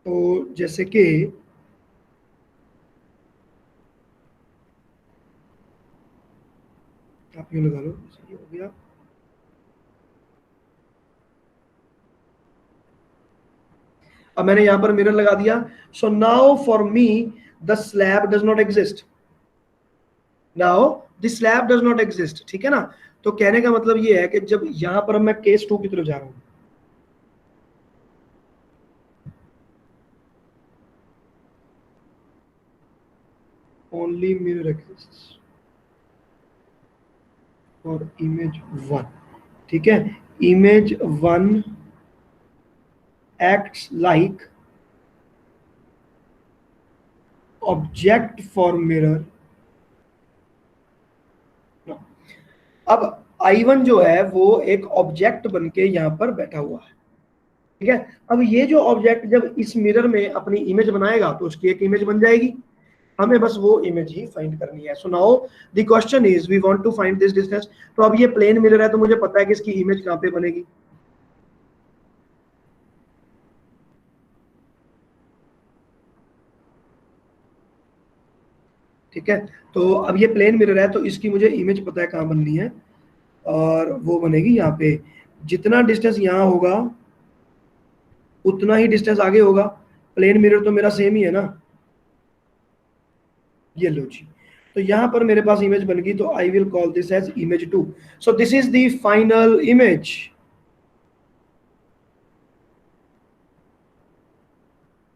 तो जैसे कि आप यूं लगा लो, ये हो गया। अब मैंने यहां पर मिरर लगा दिया। So now for me the slab does not exist. Now the slab does not exist, ठीक है ना। तो कहने का मतलब ये है कि जब यहां पर मैं केस 2 की तरफ जा रहा हूं, only mirror exist for image 1। ठीक है, image 1 acts like object for mirror। अब I1 जो है वो एक ऑब्जेक्ट बन के यहाँ पर बैठा हुआ है। ठीक है, अब ये जो ऑब्जेक्ट जब इस मिरर में अपनी इमेज बनाएगा तो उसकी एक इमेज बन जाएगी। हमें बस वो इमेज ही फाइंड करनी है। So now the question is we want to find this distance. तो अब ये प्लेन मिरर है, तो मुझे पता है कि इसकी इमेज कहाँ पे बनेगी। ठीक है, तो अब ये प्लेन मिरर है, तो इसकी मुझे इमेज पता है कहाँ बननी है, और वो बनेगी यहाँ पे। जितना डिस्टेंस यहाँ होगा उतना ही डिस्टेंस आगे होगा। प्लेन मिरर तो मेरा सेम ही है ना। ये लो जी, तो यहां पर मेरे पास इमेज बन गई, तो I will call this as image 2। So this is the final image.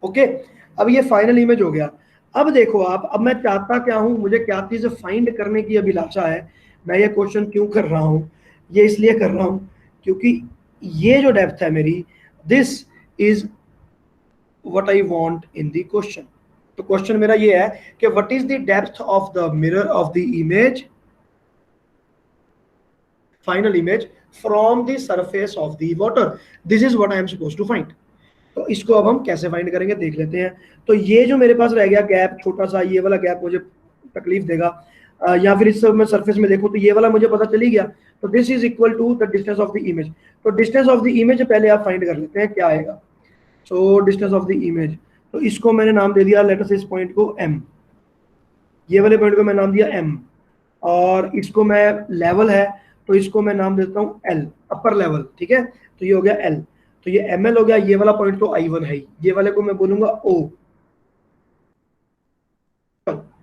Okay, अब ये फाइनल इमेज हो गया। अब देखो आप, अब मैं चाहता क्या हूं, मुझे क्या चीज फाइंड करने की अभिलाषा है। मैं ये क्वेश्चन क्यों कर रहा हूं, ये इसलिए कर रहा हूं क्योंकि ये जो डेप्थ है मेरी, this is what I want in the question. तो क्वेश्चन मेरा ये है कि what is the depth of the mirror of the image, final image from the surface of the water. This is what I am suppose to find. तो इसको अब हम कैसे फाइंड करेंगे देख लेते हैं। तो ये जो मेरे पास रह गया गैप छोटा सा, ये वाला गैप मुझे तकलीफ देगा, या फिर इस मैं सरफेस में देखूं तो ये वाला मुझे पता चली गया। तो this is equal to the distance of the image. तो डिस्टेंस ऑफ द इमेज पहले आप फाइंड कर लेते हैं क्या आएगा। So distance of the image, तो इसको मैंने नाम दे दिया, लेट अस इस पॉइंट को m, ये वाले पॉइंट को मैं नाम दिया m, और इसको मैं लेवल है तो इसको मैं नाम देता हूँ L, अपर लेवल। ठीक है, तो ये हो गया L, तो ये ML हो गया। ये वाला पॉइंट तो I1 है, ये वाले को मैं बोलूंगा O।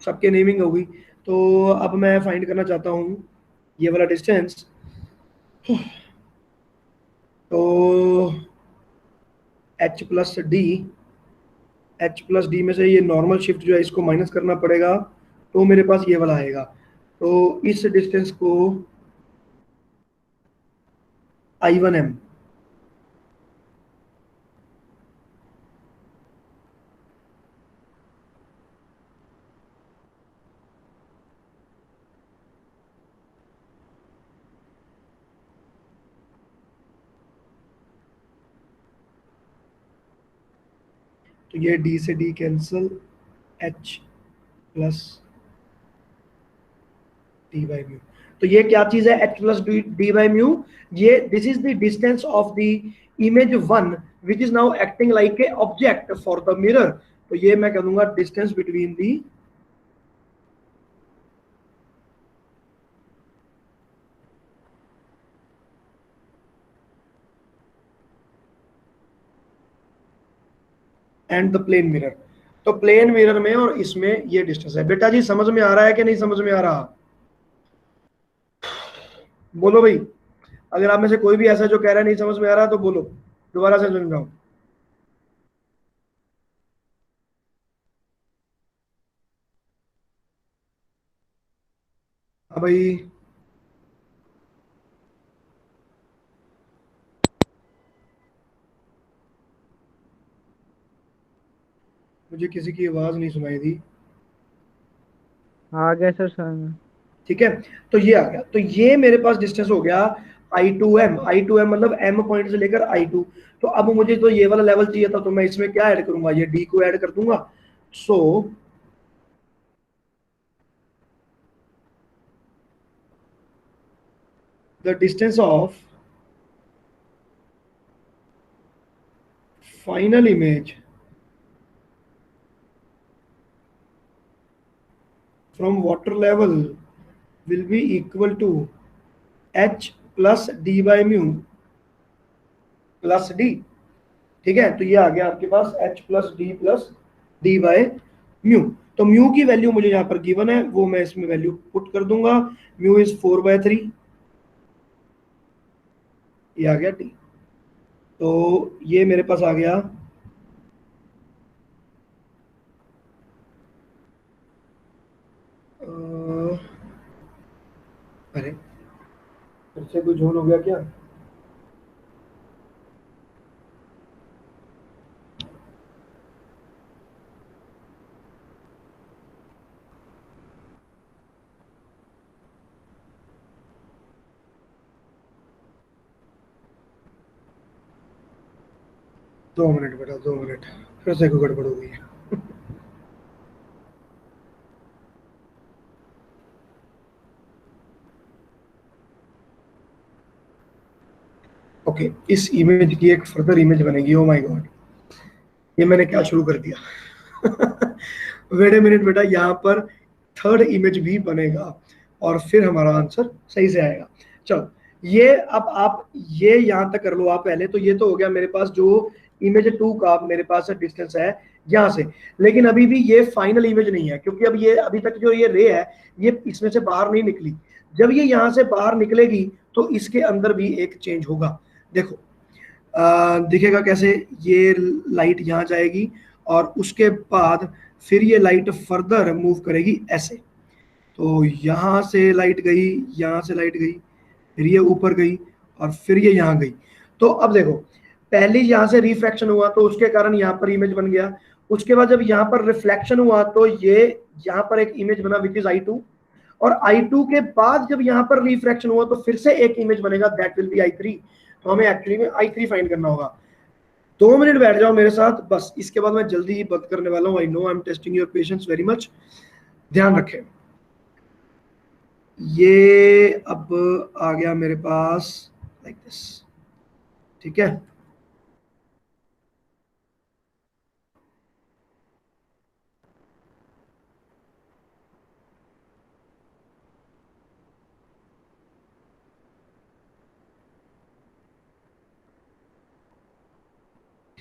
सबके नेमिंग हो गई। तो अब मैं फाइंड करना चाहता हूँ ये वाला डिस्टेंस। तो H plus D, H plus D में से ये नॉर्मल शिफ्ट जो है इसको माइनस करना पड़ेगा, तो मेरे पास ये वाला आएगा। तो इस डिस्टेंस को I1M, तो ये डी से D cancel, H plus D by mu. तो ये क्या चीज है, H plus D by mu. ये this is the distance of the image one which is now acting like a object for the mirror. तो ये मैं कह दूंगा distance between D and the plane mirror. तो प्लेन मिरर में और इसमें ये डिस्टेंस है। बेटा जी समझ में आ रहा है कि नहीं समझ में आ रहा, बोलो भाई। अगर आप में से कोई भी ऐसा जो कह रहा है नहीं समझ में आ रहा तो बोलो, दोबारा से सुन रहा हूं। हाँ भाई, मुझे किसी की आवाज नहीं सुनाई दी।
आ गया सर समझ।
ठीक है, तो ये आ गया। तो ये मेरे पास डिस्टेंस हो गया I2M। I2M मतलब M पॉइंट से लेकर I2। तो अब मुझे तो ये वाला लेवल चाहिए था, तो मैं इसमें क्या ऐड करूंगा, ये D को ऐड कर दूंगा। So the distance of final image from water level will be equal to H plus D by mu plus D. ठीक है, तो ये आ गया आपके पास H plus D by mu. तो म्यू की वैल्यू मुझे यहाँ पर गिवन है, वो मैं इसमें वैल्यू पुट कर दूंगा। म्यू इज 4/3, ये आ गया टी। तो ये मेरे पास आ गया अरे फिर से कुछ झोल हो गया क्या। 2 मिनट बेटा, 2 मिनट, फिर से कोई गड़बड़ हो गई है। ओके, इस इमेज की एक फर्दर इमेज बनेगी। ओ माय गॉड, ये मैंने क्या शुरू कर दिया। वेट ए मिनट बेटा, यहाँ पर थर्ड इमेज भी बनेगा और फिर हमारा आंसर सही से आएगा। चलो, ये अब आप ये यहाँ तक कर लो आप पहले। तो ये तो हो गया मेरे पास जो इमेज 2 का मेरे पास डिस्टेंस है यहाँ से। लेकिन अभी भी ये फाइनल इमेज नहीं है, क्योंकि अब ये अभी तक जो ये रे है ये इसमें से बाहर नहीं निकली। जब ये यहाँ से बाहर निकलेगी तो इसके अंदर भी एक चेंज होगा। देखो दिखेगा कैसे, ये लाइट यहाँ जाएगी और उसके बाद फिर ये लाइट फर्दर मूव करेगी ऐसे। तो यहाँ से लाइट गई, यहाँ से लाइट गई, फिर ये ऊपर गई और फिर ये यहाँ गई। तो अब देखो, पहले यहाँ से रिफ्रैक्शन हुआ तो उसके कारण यहाँ पर इमेज बन गया। उसके बाद जब यहाँ पर रिफ्लेक्शन हुआ तो ये यहाँ पर एक इमेज बना विच इज I2। और I2 के बाद जब यहाँ पर रिफ्रैक्शन हुआ तो फिर से एक इमेज बनेगा, दैट विल बी I3। तो हमें एक्चुअली में I3 फाइंड करना होगा। 2 मिनट बैठ जाओ मेरे साथ बस, इसके बाद मैं जल्दी ही बंद करने वाला हूँ। I know I am testing your patience very much, ध्यान रखें। ये अब आ गया मेरे पास लाइक दिस, ठीक है।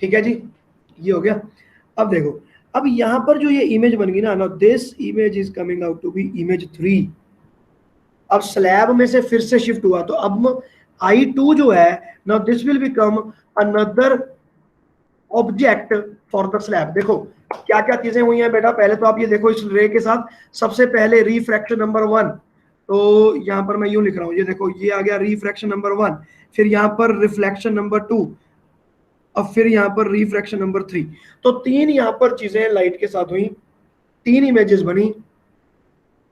ठीक है जी, ये हो गया। अब देखो, अब यहां पर जो ये इमेज बन गई ना, now this image is coming out to be image 3। अब स्लैब में से फिर से शिफ्ट हुआ तो अब I2 जो है, now this will become another object for the slab. देखो क्या क्या चीजें हुई हैं बेटा, पहले तो आप ये देखो इस रे के साथ, सबसे पहले रिफ्रैक्शन नंबर 1, तो यहां पर मैं यूं लिख रहा हूं, ये देखो ये आ गया रिफ्रैक्शन नंबर 1, फिर यहां पर रिफ्लेक्शन नंबर 2, अब फिर यहां पर रिफ्रैक्शन नंबर 3। तो तीन यहां पर चीजें लाइट के साथ हुई, तीन इमेजेस बनी।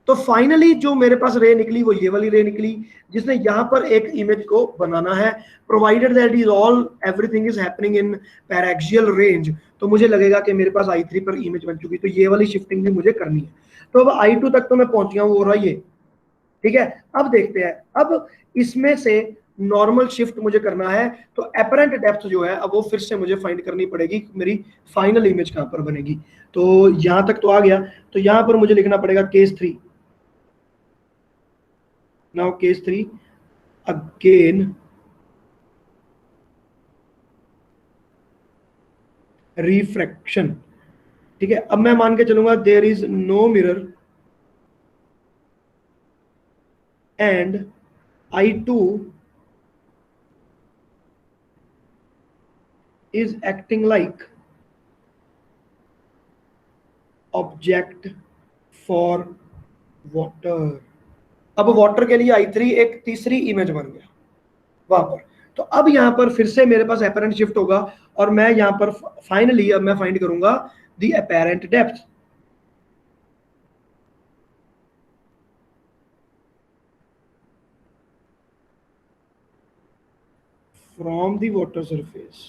तो फाइनली जो मेरे पास रे निकली वो ये वाली रे निकली, जिसने यहाँ पर एक इमेज को बनाना है, provided that is all everything is happening in paraxial range. तो मुझे लगेगा कि मेरे पास I3 पर इमेज बन चुकी, तो ये वाली शिफ्टिंग भी मुझे करनी है। तो अब I2 तक तो मैं पहुंच गया हूँ, हो रहा है ये, ठीक है। अब देखते हैं, अब इसमें से नॉर्मल शिफ्ट मुझे करना है, तो एपरेंट डेप्थ जो है अब वो फिर से मुझे फाइंड करनी पड़ेगी, मेरी फाइनल इमेज कहां पर बनेगी। तो यहां तक तो आ गया, तो यहां पर मुझे लिखना पड़ेगा case 3। Now case 3 again refraction, ठीक है। अब मैं मान के चलूंगा there is no mirror and I2 is acting like object for water। अब वाटर के लिए I3 एक तीसरी इमेज बन गया वहां पर। तो अब यहां पर फिर से मेरे पास एपेरेंट शिफ्ट होगा, और मैं यहां पर फाइनली अब मैं फाइंड करूंगा the apparent depth from the water surface.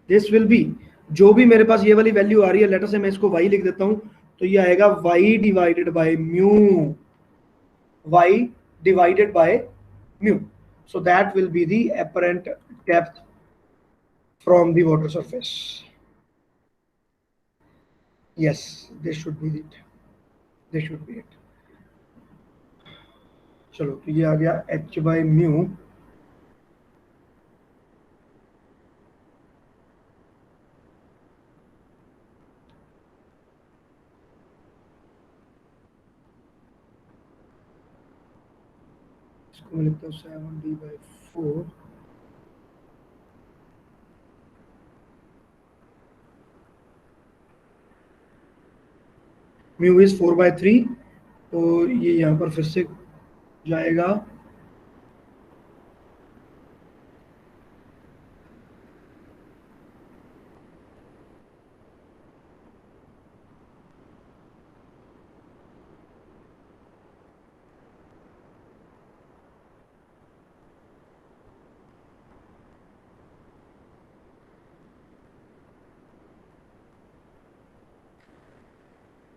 This will B, जो भी मेरे पास ये वाली वैल्यू आ रही है, लेटर से मैं इसको y लिख देता हूं, तो ये आएगा y divided by mu, y divided by mu. So that will be the apparent depth from the water surface. Yes, this should be it. This should be it. चलो, तो ये आ गया h बाई म्यू इसको मैं लिखता हूँ 7d/4 म्यू इज 4/3, तो ये यहाँ पर फिर से जाएगा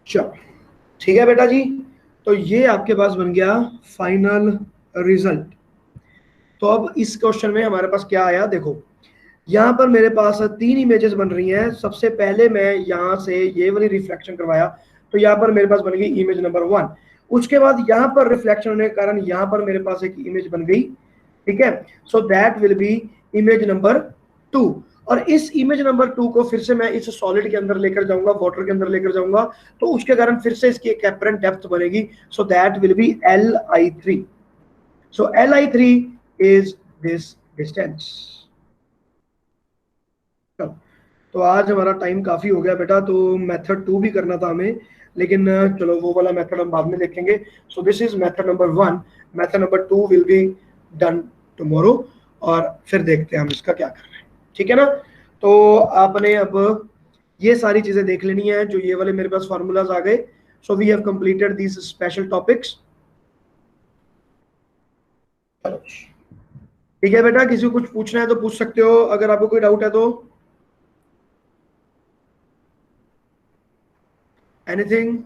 चलो, ठीक है बेटा जी। तो ये आपके पास बन गया फाइनल रिजल्ट। तो अब इस क्वेश्चन में हमारे पास क्या आया, देखो यहाँ पर मेरे पास तीन इमेजेस बन रही हैं। सबसे पहले मैं यहाँ से ये वाली रिफ्लेक्शन करवाया, तो यहाँ पर मेरे पास बन गई इमेज नंबर 1। उसके बाद यहाँ पर रिफ्लेक्शन होने के कारण यहाँ पर मेरे पास एक इमेज बन गई, ठीक है। सो that will B image number 2। और इस इमेज नंबर 2 को फिर से मैं इस सॉलिड के अंदर लेकर जाऊंगा, वाटर के अंदर लेकर जाऊंगा, तो उसके कारण फिर से इसकी एक एपरेंट डेप्थ बनेगी। सो that will B Li3। So Li3 is this distance. तो आज हमारा टाइम काफी हो गया बेटा, तो मेथड 2 भी करना था हमें, लेकिन चलो वो वाला मेथड हम बाद में देखेंगे। सो this is method number 1। Method number 2 will be done tomorrow, और फिर देखते हैं हम इसका क्या कर रहे हैं, ठीक है ना। तो आपने अब ये सारी चीजें देख लेनी है, जो ये वाले मेरे पास फार्मूलाज आ गए। So we have completed these special topics. चलो ठीक है बेटा, किसी को कुछ पूछना है तो पूछ सकते हो, अगर आपको कोई डाउट है तो। एनीथिंग?